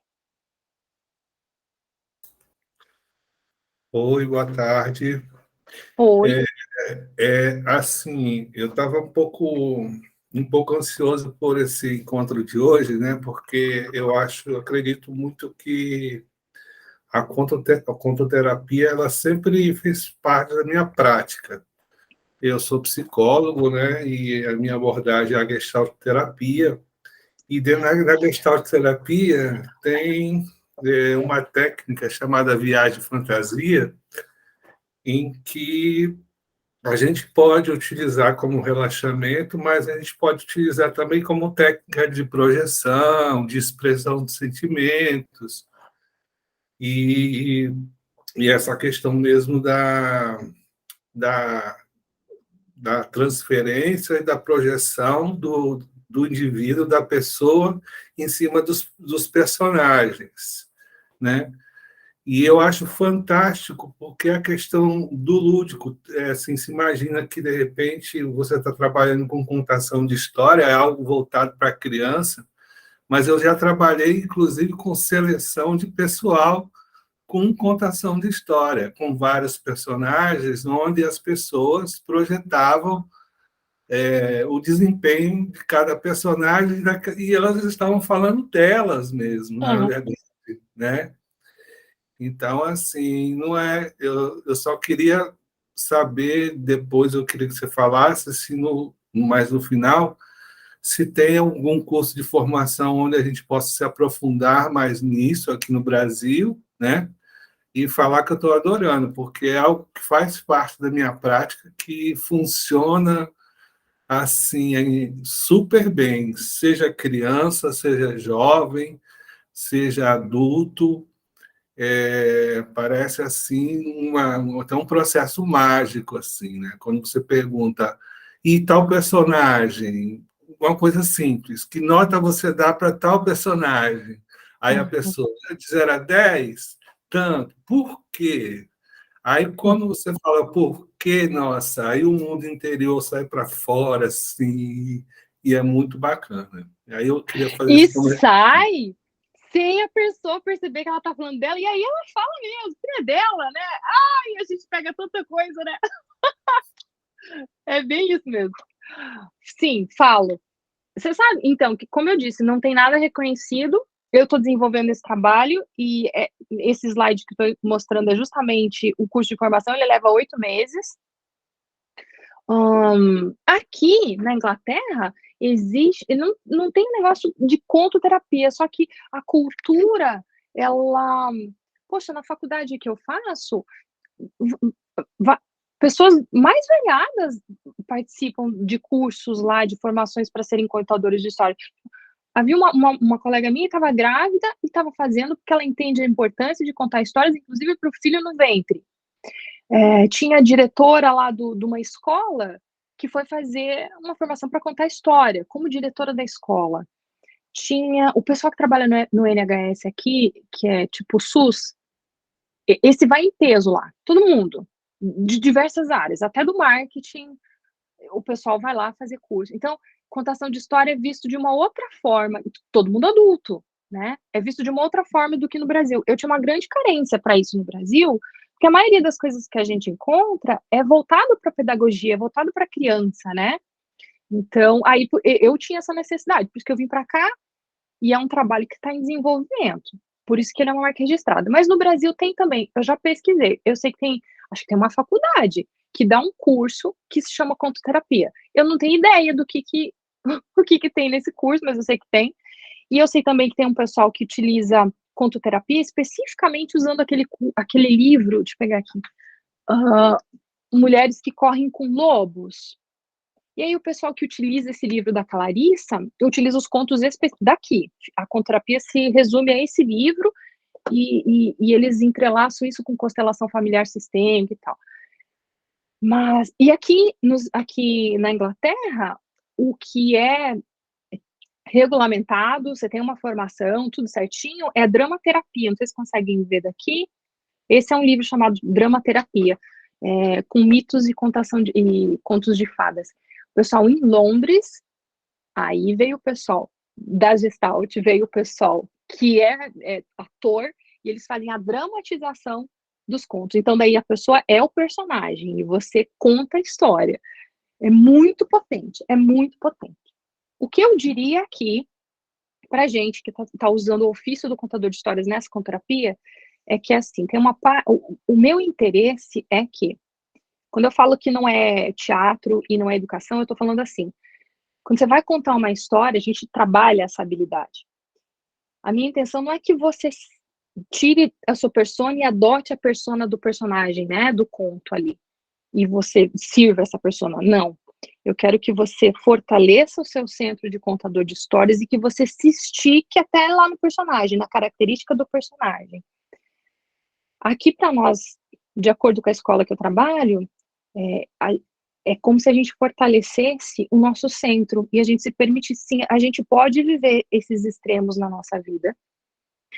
Oi, boa tarde. Oi. Assim, eu estava um pouco ansioso por esse encontro de hoje, né? Porque eu acredito muito que a contoterapia ela sempre fez parte da minha prática. Eu sou psicólogo, né? E a minha abordagem é a Gestalt terapia. E dentro da Gestalt terapia tem uma técnica chamada viagem fantasia, em que a gente pode utilizar como relaxamento, mas a gente pode utilizar também como técnica de projeção, de expressão de sentimentos, e, e essa questão mesmo da, da transferência e da projeção do indivíduo, da pessoa, em cima dos personagens, né? E eu acho fantástico, porque a questão do lúdico, assim, se imagina que, de repente, você está trabalhando com contação de história, é algo voltado para a criança, mas eu já trabalhei, inclusive, com seleção de pessoal com contação de história, com vários personagens, onde as pessoas projetavam o desempenho de cada personagem, e elas estavam falando delas mesmo, na verdade, né? Então, assim, não é. Eu só queria saber, depois eu queria que você falasse, se mais no final, se tem algum curso de formação onde a gente possa se aprofundar mais nisso aqui no Brasil, né? E falar que eu estou adorando, porque é algo que faz parte da minha prática, que funciona assim, super bem, seja criança, seja jovem, seja adulto. Parece assim até um processo mágico assim, né? Quando você pergunta e tal personagem, uma coisa simples, que nota você dá para tal personagem? Aí a pessoa de 0 a 10, tanto, por quê? Aí quando você fala por quê, nossa, aí o mundo interior sai para fora assim, e é muito bacana. Aí eu queria fazer E esse comentário. sai sem a pessoa perceber que ela tá falando dela, e aí ela fala mesmo, que é dela, né? Ai, a gente pega tanta coisa, né? É bem isso mesmo. Sim, falo. Você sabe, então, que como eu disse, não tem nada reconhecido. Eu estou desenvolvendo esse trabalho e esse slide que estou mostrando é justamente o curso de formação, ele leva 8 meses. Aqui na Inglaterra existe, não tem negócio de contoterapia, só que a cultura, ela, poxa, na faculdade que eu faço, pessoas mais variadas participam de cursos lá, de formações para serem contadores de história. Havia uma colega minha que estava grávida e estava fazendo porque ela entende a importância de contar histórias, inclusive para o filho no ventre. Tinha a diretora lá de uma escola que foi fazer uma formação para contar história, como diretora da escola. Tinha o pessoal que trabalha no NHS aqui, que é tipo SUS, esse vai em peso lá, todo mundo, de diversas áreas, até do marketing, o pessoal vai lá fazer curso. Então, contação de história é visto de uma outra forma, todo mundo adulto, né? É visto de uma outra forma do que no Brasil. Eu tinha uma grande carência para isso no Brasil, porque Porque a maioria das coisas que a gente encontra é voltado para a pedagogia, é voltado para a criança, né? Então, aí eu tinha essa necessidade, por isso que eu vim para cá, e é um trabalho que está em desenvolvimento. Por isso que ele é uma marca registrada. Mas no Brasil tem também, eu já pesquisei, eu sei que tem, acho que tem uma faculdade que dá um curso que se chama contoterapia. Eu não tenho ideia do o que tem nesse curso, mas eu sei que tem. E eu sei também que tem um pessoal que utiliza contoterapia especificamente usando aquele livro, deixa eu pegar aqui, Mulheres que Correm com Lobos. E aí o pessoal que utiliza esse livro da Clarissa, utiliza os contos daqui. A contoterapia se resume a esse livro e eles entrelaçam isso com constelação familiar sistêmica e tal. Mas, e aqui na Inglaterra, o que é regulamentado, você tem uma formação, tudo certinho, é dramaterapia. Não sei se conseguem ver daqui. Esse é um livro chamado Dramaterapia, com mitos e contos de fadas. O pessoal em Londres, aí veio o pessoal da Gestalt, veio o pessoal que é ator, e eles fazem a dramatização dos contos. Então, daí a pessoa é o personagem, e você conta a história. É muito potente, é muito potente. O que eu diria aqui, pra gente que tá usando o ofício do contador de histórias nessa contoterapia, é que, assim, tem o meu interesse é que, quando eu falo que não é teatro e não é educação, eu tô falando assim, quando você vai contar uma história, a gente trabalha essa habilidade. A minha intenção não é que você tire a sua persona e adote a persona do personagem, né, do conto ali, e você sirva essa persona. Não. Eu quero que você fortaleça o seu centro de contador de histórias e que você se estique até lá no personagem, na característica do personagem. Aqui, para nós, de acordo com a escola que eu trabalho, é como se a gente fortalecesse o nosso centro e a gente se permitisse, sim, a gente pode viver esses extremos na nossa vida,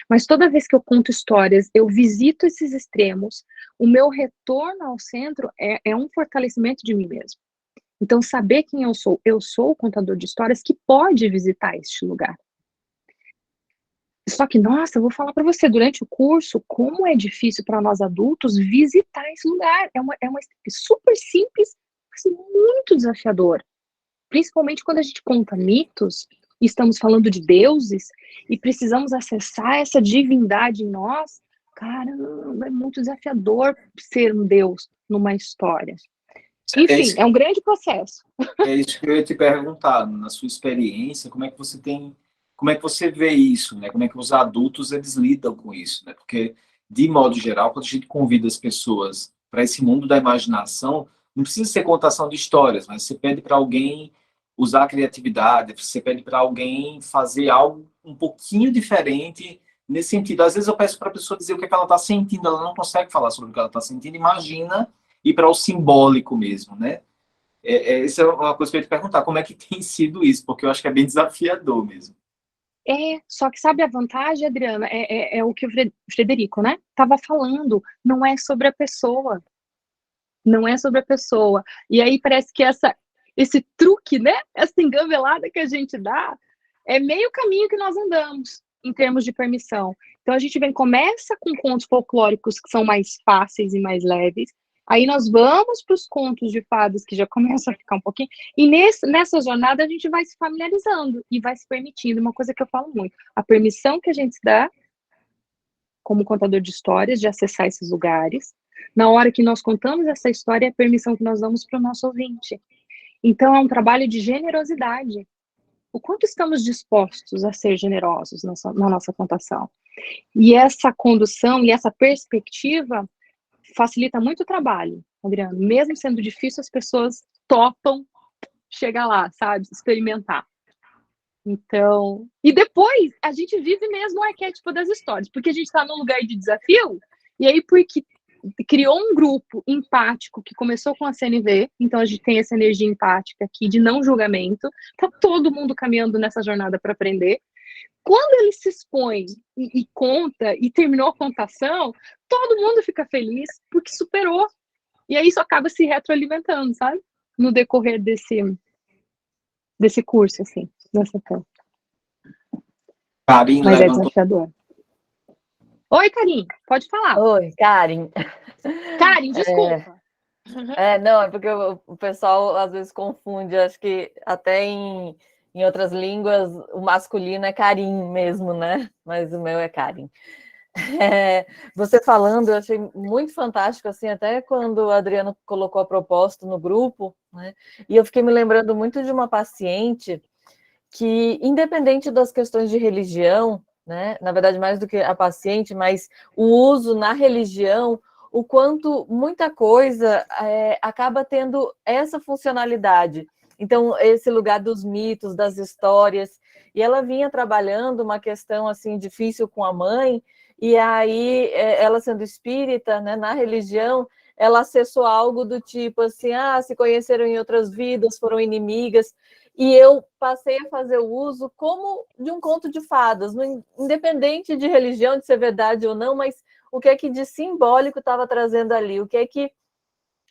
mas toda vez que eu conto histórias, eu visito esses extremos, o meu retorno ao centro é um fortalecimento de mim mesmo. Então, saber quem eu sou o contador de histórias que pode visitar este lugar. Só que, nossa, eu vou falar para você, durante o curso, como é difícil para nós adultos visitar esse lugar. É uma super simples, mas muito desafiador. Principalmente quando a gente conta mitos, e estamos falando de deuses, e precisamos acessar essa divindade em nós. Caramba, é muito desafiador ser um deus numa história. Enfim, é um grande processo. É isso que eu ia te perguntar, na sua experiência, como é que você vê isso, né? Como é que os adultos eles lidam com isso, né? Porque, de modo geral, quando a gente convida as pessoas para esse mundo da imaginação, não precisa ser contação de histórias, mas você pede para alguém usar a criatividade, você pede para alguém fazer algo um pouquinho diferente nesse sentido. Às vezes eu peço para a pessoa dizer o que é que ela está sentindo, ela não consegue falar sobre o que ela está sentindo, imagina ir para o simbólico mesmo, né? Essa é uma coisa que eu ia te perguntar, como é que tem sido isso? Porque eu acho que é bem desafiador mesmo. Só que sabe a vantagem, Adriana? É o que o Frederico, né, estava falando, não é sobre a pessoa. Não é sobre a pessoa. E aí parece que esse truque, né, essa engambelada que a gente dá, é meio caminho que nós andamos, em termos de permissão. Então a gente começa com contos folclóricos que são mais fáceis e mais leves, aí nós vamos para os contos de fadas que já começam a ficar um pouquinho, e nessa jornada a gente vai se familiarizando e vai se permitindo, uma coisa que eu falo muito, a permissão que a gente dá, como contador de histórias, de acessar esses lugares, na hora que nós contamos essa história, é a permissão que nós damos para o nosso ouvinte. Então é um trabalho de generosidade. O quanto estamos dispostos a ser generosos na nossa contação? E essa condução e essa perspectiva facilita muito o trabalho, Adriano. Mesmo sendo difícil, as pessoas topam chegar lá, sabe? Experimentar. Então, e depois a gente vive mesmo o arquétipo das histórias, porque a gente está num lugar de desafio, e aí porque criou um grupo empático que começou com a CNV, então a gente tem essa energia empática aqui de não julgamento, tá todo mundo caminhando nessa jornada para aprender. Quando ele se expõe e conta, e terminou a contação, todo mundo fica feliz porque superou. E aí isso acaba se retroalimentando, sabe? No decorrer desse curso, assim, dessa forma. Karin Mas é desafiador. Oi, Karin, pode falar. Oi, Karen. Karen, desculpa. Não, é porque o pessoal às vezes confunde, acho que até em outras línguas o masculino é Karim mesmo, né? Mas o meu é Karen. Você falando, eu achei muito fantástico, assim, até quando o Adriano colocou a proposta no grupo, né? E eu fiquei me lembrando muito de uma paciente que, independente das questões de religião, né? Na verdade, mais do que a paciente, mas o uso na religião, o quanto muita coisa acaba tendo essa funcionalidade. Então, esse lugar dos mitos, das histórias, e ela vinha trabalhando uma questão assim difícil com a mãe, e aí ela sendo espírita, né, na religião, ela acessou algo do tipo assim, se conheceram em outras vidas, foram inimigas, e eu passei a fazer o uso como de um conto de fadas, independente de religião, de ser verdade ou não, mas o que é que de simbólico estava trazendo ali, o que é que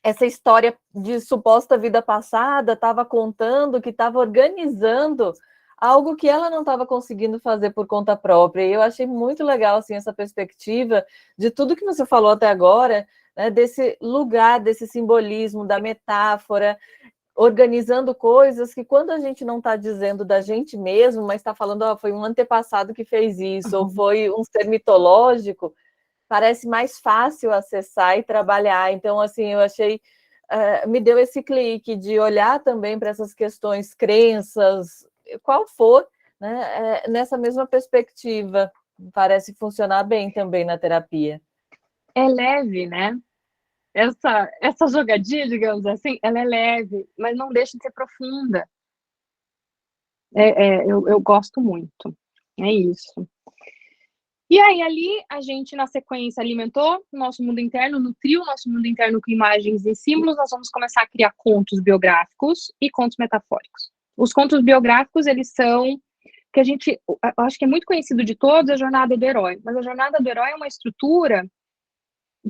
essa história de suposta vida passada estava contando, que estava organizando algo que ela não estava conseguindo fazer por conta própria. E eu achei muito legal assim, essa perspectiva de tudo que você falou até agora, né, desse lugar, desse simbolismo, da metáfora, organizando coisas que quando a gente não está dizendo da gente mesmo, mas está falando, foi um antepassado que fez isso, ou foi um ser mitológico, parece mais fácil acessar e trabalhar. Então, assim, eu achei, me deu esse clique de olhar também para essas questões, crenças, qual for, né, nessa mesma perspectiva. Parece funcionar bem também na terapia. É leve, né? Essa jogadinha, digamos assim, ela é leve, mas não deixa de ser profunda. Eu gosto muito. É isso. E aí, ali, a gente, na sequência, alimentou o nosso mundo interno, nutriu o nosso mundo interno com imagens e símbolos. Nós vamos começar a criar contos biográficos e contos metafóricos. Os contos biográficos, eles são que a gente, eu acho que é muito conhecido de todos, a jornada do herói. Mas a jornada do herói é uma estrutura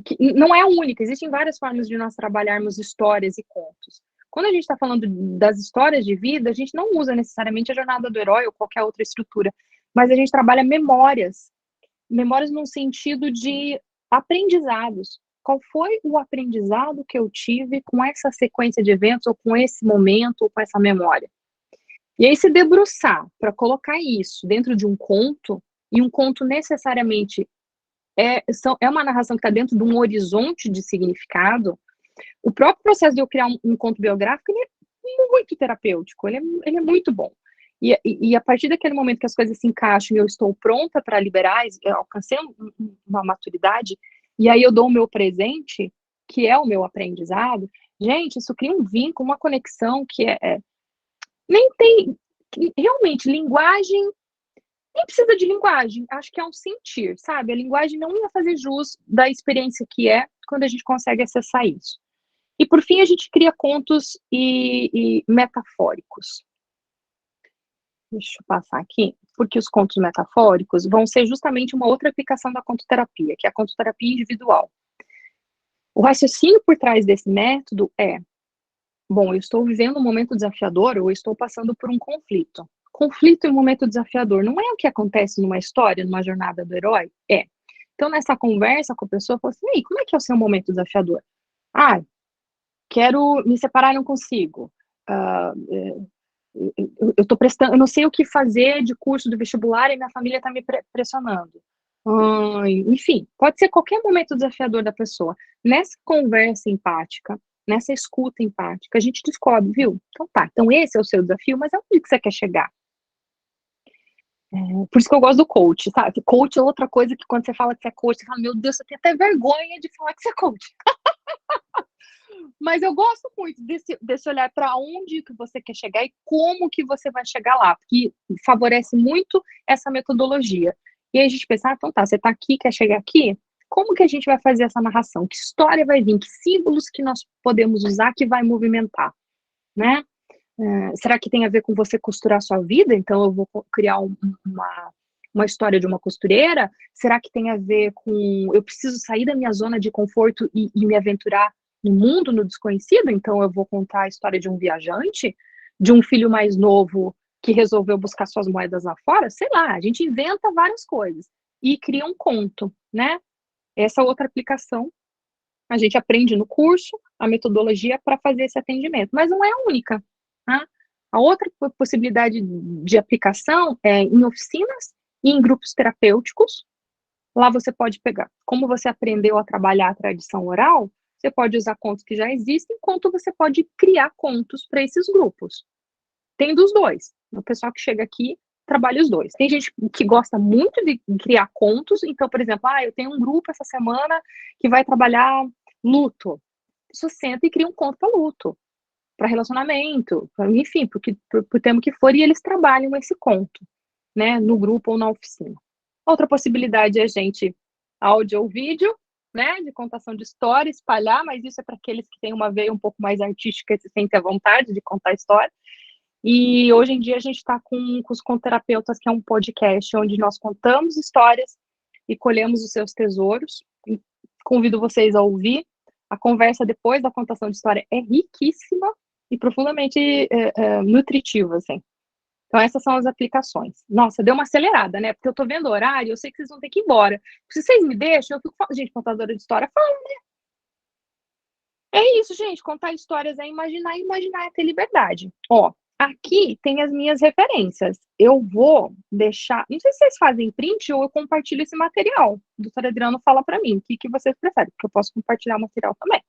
que não é única, existem várias formas de nós trabalharmos histórias e contos. Quando a gente está falando das histórias de vida, a gente não usa necessariamente a jornada do herói ou qualquer outra estrutura, mas a gente trabalha memórias no sentido de aprendizados. Qual foi o aprendizado que eu tive com essa sequência de eventos, ou com esse momento, ou com essa memória? E aí se debruçar para colocar isso dentro de um conto, e um conto necessariamente é uma narração que está dentro de um horizonte de significado. O próprio processo de eu criar um conto biográfico, ele é muito terapêutico, ele é muito bom. E a partir daquele momento que as coisas se encaixam e eu estou pronta para liberar, eu alcancei uma maturidade, e aí eu dou o meu presente, que é o meu aprendizado, gente, isso cria um vínculo, uma conexão que nem tem, realmente, linguagem, nem precisa de linguagem, acho que é um sentir, sabe? A linguagem não ia fazer jus da experiência que é quando a gente consegue acessar isso. E, por fim, a gente cria contos e metafóricos. Deixa eu passar aqui, porque os contos metafóricos vão ser justamente uma outra aplicação da contoterapia, que é a contoterapia individual. O raciocínio por trás desse método bom, eu estou vivendo um momento desafiador, ou eu estou passando por um conflito. Conflito e um momento desafiador não é o que acontece numa história, numa jornada do herói? Então, nessa conversa com a pessoa, eu falo assim, ei, como é que é o seu momento desafiador? Quero me separar e não consigo. Eu tô prestando, eu não sei o que fazer de curso do vestibular e minha família está me pressionando. Enfim, pode ser qualquer momento desafiador da pessoa. Nessa conversa empática, nessa escuta empática, a gente descobre, viu? Então tá, então esse é o seu desafio, mas aonde que você quer chegar? Por isso que eu gosto do coach, sabe? Coach é outra coisa que quando você fala que você é coach, você fala, meu Deus, você tem até vergonha de falar que você é coach. Mas eu gosto muito desse olhar para onde que você quer chegar e como que você vai chegar lá, porque favorece muito essa metodologia. E aí a gente pensa, então tá, você tá aqui, quer chegar aqui? Como que a gente vai fazer essa narração? Que história vai vir? Que símbolos que nós podemos usar que vai movimentar, né? Será que tem a ver com você costurar a sua vida? Então eu vou criar uma história de uma costureira? Será que tem a ver com eu preciso sair da minha zona de conforto e me aventurar no mundo, no desconhecido? Então eu vou contar a história de um viajante, de um filho mais novo que resolveu buscar suas moedas lá fora? Sei lá, a gente inventa várias coisas e cria um conto, né? Essa outra aplicação A gente aprende no curso a metodologia para fazer esse atendimento, mas não é a única. Tá? A outra possibilidade de aplicação é em oficinas e em grupos terapêuticos. Lá você pode pegar, como você aprendeu a trabalhar a tradição oral, você pode usar contos que já existem, enquanto você pode criar contos para esses grupos. Tem dos dois. O pessoal que chega aqui trabalha os dois. Tem gente que gosta muito de criar contos, então, por exemplo, eu tenho um grupo essa semana que vai trabalhar luto. A pessoa senta e cria um conto para luto, para relacionamento, enfim, pro tema que for, e eles trabalham esse conto, né, no grupo ou na oficina. Outra possibilidade é a gente áudio ou vídeo, né, de contação de história, espalhar, mas isso é para aqueles que têm uma veia um pouco mais artística e se sentem à vontade de contar história. E hoje em dia a gente está com os Conterapeutas, que é um podcast onde nós contamos histórias e colhemos os seus tesouros. E convido vocês a ouvir. A conversa depois da contação de história é riquíssima e profundamente nutritiva, assim. Então, essas são as aplicações. Nossa, deu uma acelerada, né? Porque eu tô vendo o horário, eu sei que vocês vão ter que ir embora. Se vocês me deixam, eu fico falando. Gente, contadora de história fala, né? É isso, gente. Contar histórias é imaginar, e imaginar é ter liberdade. Ó, aqui tem as minhas referências. Eu vou deixar. Não sei se vocês fazem print ou eu compartilho esse material. O doutor Adriano fala para mim o que vocês preferem, porque eu posso compartilhar o material também.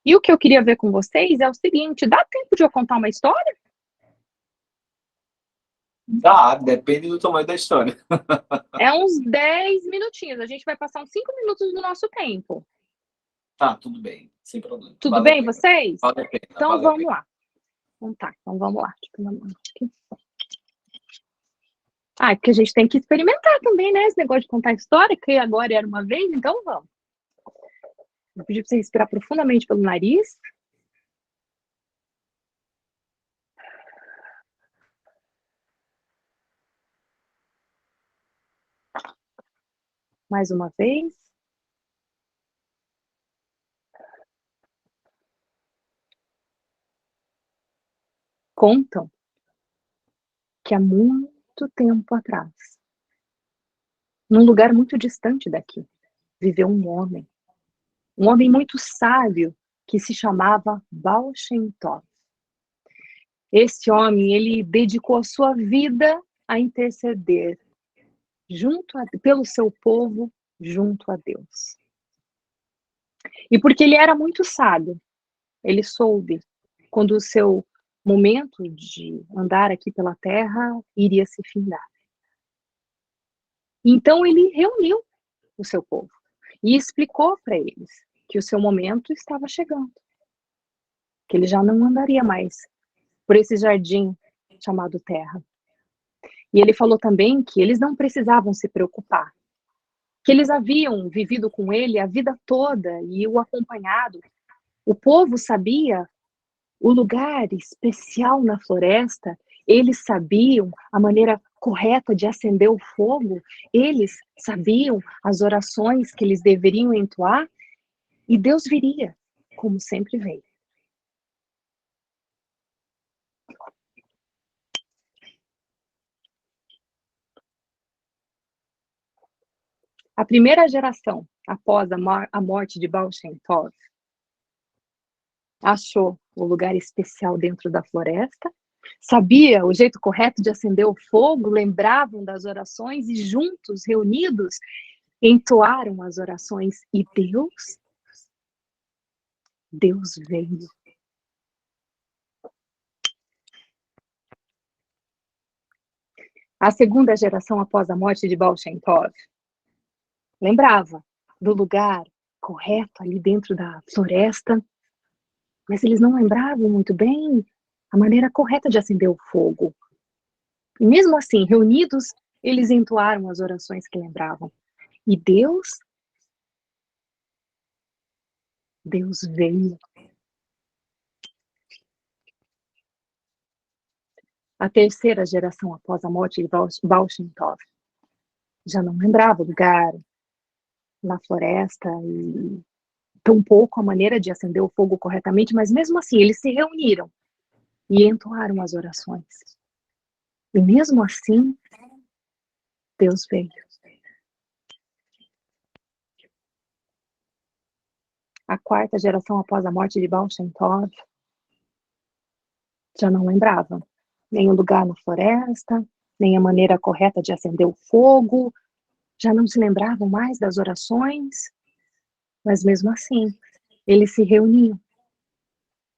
E o que eu queria ver com vocês é o seguinte: dá tempo de eu contar uma história? Dá, depende do tamanho da história. É uns 10 minutinhos. A gente vai passar uns 5 minutos do nosso tempo. Tá, tudo bem, sem problema. Tudo Vale a bem, pena. vocês? Vale a pena, Então vale a vamos pena. lá. Então tá, então vamos lá. É porque a gente tem que experimentar também, né? Esse negócio de contar história, que agora era uma vez, então vamos. Vou pedir para você respirar profundamente pelo nariz. Mais uma vez. Contam que há muito tempo atrás, num lugar muito distante daqui, viveu um homem muito sábio que se chamava Baal Shem Tov. Esse homem, ele dedicou a sua vida a interceder pelo seu povo junto a Deus. E porque ele era muito sábio, ele soube quando o seu momento de andar aqui pela terra iria se findar. Então ele reuniu o seu povo e explicou para eles que o seu momento estava chegando, que ele já não andaria mais por esse jardim chamado terra. E ele falou também que eles não precisavam se preocupar, que eles haviam vivido com ele a vida toda e o acompanhado. O povo sabia o lugar especial na floresta, eles sabiam a maneira correta de acender o fogo, eles sabiam as orações que eles deveriam entoar, e Deus viria, como sempre veio. A primeira geração, após a morte de Baal Shem Tov, achou o lugar especial dentro da floresta, sabia o jeito correto de acender o fogo, lembravam das orações e juntos, reunidos, entoaram as orações. E Deus veio. A segunda geração após a morte de Baal Shem Tov lembrava do lugar correto ali dentro da floresta, mas eles não lembravam muito bem a maneira correta de acender o fogo. E mesmo assim, reunidos, eles entoaram as orações que lembravam. E Deus veio. A terceira geração após a morte de Baal Shem Tov já não lembrava o lugar na floresta e tampouco a maneira de acender o fogo corretamente, mas mesmo assim eles se reuniram e entoaram as orações. E mesmo assim, Deus veio. a quarta geração após a morte de Baal Shem Tov, já não lembrava nem o lugar na floresta, nem a maneira correta de acender o fogo, já não se lembravam mais das orações, mas mesmo assim, eles se reuniam.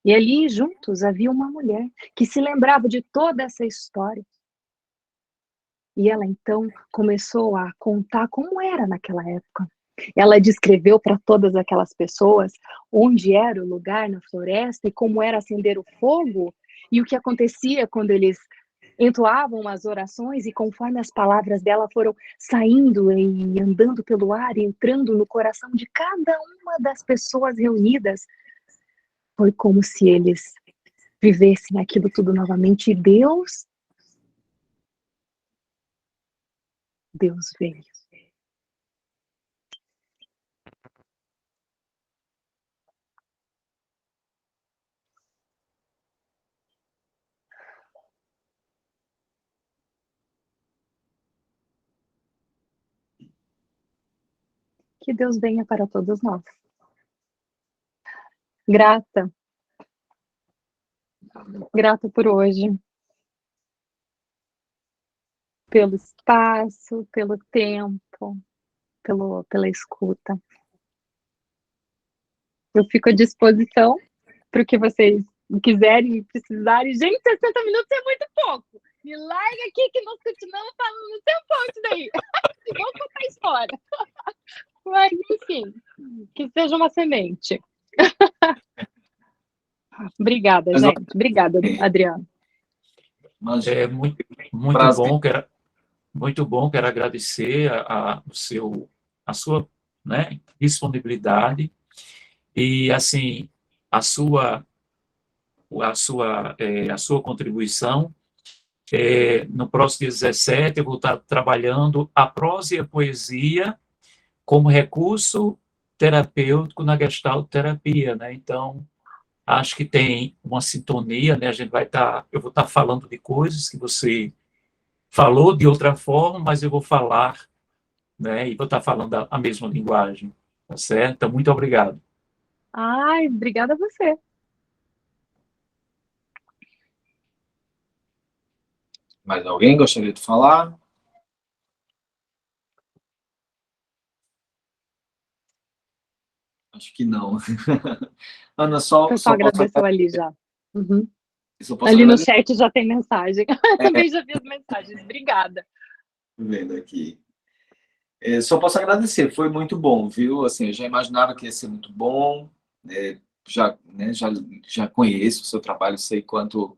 E ali, juntos, havia uma mulher que se lembrava de toda essa história. E ela, então, começou a contar como era naquela época. Ela descreveu para todas aquelas pessoas onde era o lugar na floresta e como era acender o fogo e o que acontecia quando eles entoavam as orações e conforme as palavras dela foram saindo e andando pelo ar e entrando no coração de cada uma das pessoas reunidas, foi como se eles vivessem aquilo tudo novamente e Deus veio. Que Deus venha para todos nós. Grata por hoje, pelo espaço, pelo tempo, pela escuta. Eu fico à disposição para o que vocês quiserem e precisarem. Gente, 60 minutos é muito pouco. Me larga aqui que nós continuamos falando no tempo isso daí. Vamos contar a história. Mas, enfim, que seja uma semente. Obrigada, gente. Obrigada, Adriano. É muito bom, quero agradecer a sua, né, disponibilidade e, assim, a sua contribuição. No próximo dia 17, eu vou estar trabalhando a prosa e a poesia como recurso terapêutico na Gestalt terapia, né? Então, acho que tem uma sintonia, né? Eu vou estar falando de coisas que você falou de outra forma, mas eu vou falar, né? E vou estar falando a mesma linguagem, tá certo? Então, muito obrigado. Ai, obrigada a você. Mais alguém gostaria de falar? Acho que não. Ana, O pessoal agradeceu ali já. Uhum. Ali no chat já tem mensagem. Também já vi as mensagens. Obrigada. Vendo aqui. Só posso agradecer, foi muito bom, viu? Assim, eu já imaginava que ia ser muito bom, já conheço o seu trabalho, sei quanto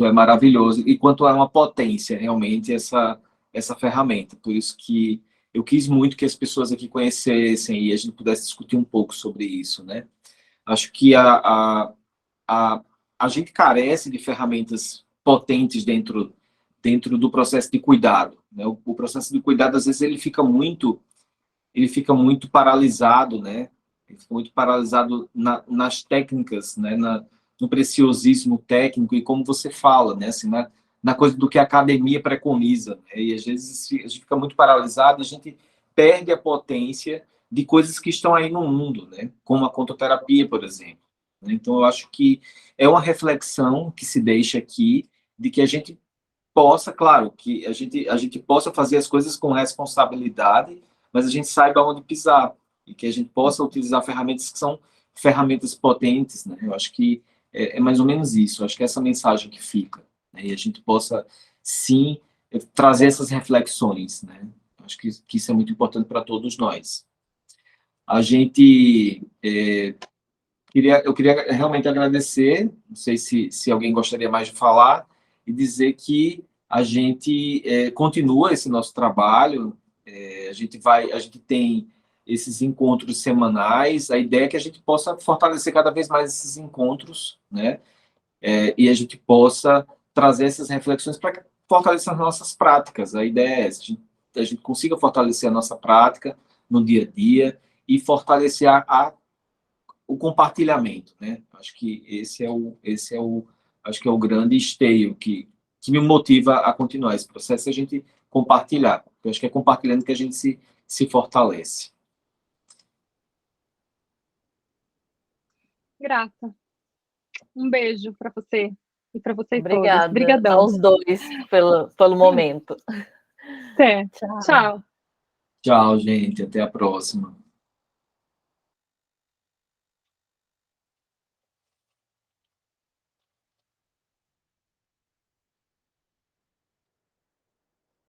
é maravilhoso e quanto é uma potência realmente essa ferramenta. Por isso que eu quis muito que as pessoas aqui conhecessem e a gente pudesse discutir um pouco sobre isso, né? Acho que a gente carece de ferramentas potentes dentro do processo de cuidado, né? O processo de cuidado, às vezes, ele fica muito paralisado, né? Ele fica muito paralisado nas técnicas, né? No preciosismo técnico e como você fala, né? Assim, na coisa do que a academia preconiza, né? E às vezes a gente fica muito paralisado, a gente perde a potência de coisas que estão aí no mundo, né? Como a contoterapia, por exemplo. Então, eu acho que é uma reflexão que se deixa aqui de que a gente possa, claro, que a gente possa fazer as coisas com responsabilidade, mas a gente saiba onde pisar e que a gente possa utilizar ferramentas que são ferramentas potentes, né? Eu acho que é mais ou menos isso. Eu acho que é essa mensagem que fica, né? E a gente possa, sim, trazer essas reflexões, né? Eu acho que isso é muito importante para todos nós. A gente... eu queria realmente agradecer, não sei se alguém gostaria mais de falar, e dizer que a gente continua esse nosso trabalho, a gente tem esses encontros semanais, a ideia é que a gente possa fortalecer cada vez mais esses encontros, né? E a gente possa trazer essas reflexões para fortalecer as nossas práticas. A ideia é essa, a gente consiga fortalecer a nossa prática no dia a dia e fortalecer o compartilhamento, né? Acho que acho que é o grande esteio que me motiva a continuar esse processo, é a gente compartilhar. Eu acho que é compartilhando que a gente se fortalece. Grata. Um beijo para você e para vocês todos. Obrigada Obrigadão. aos dois pelo momento. Até. Tchau. Tchau. Tchau, gente. Até a próxima.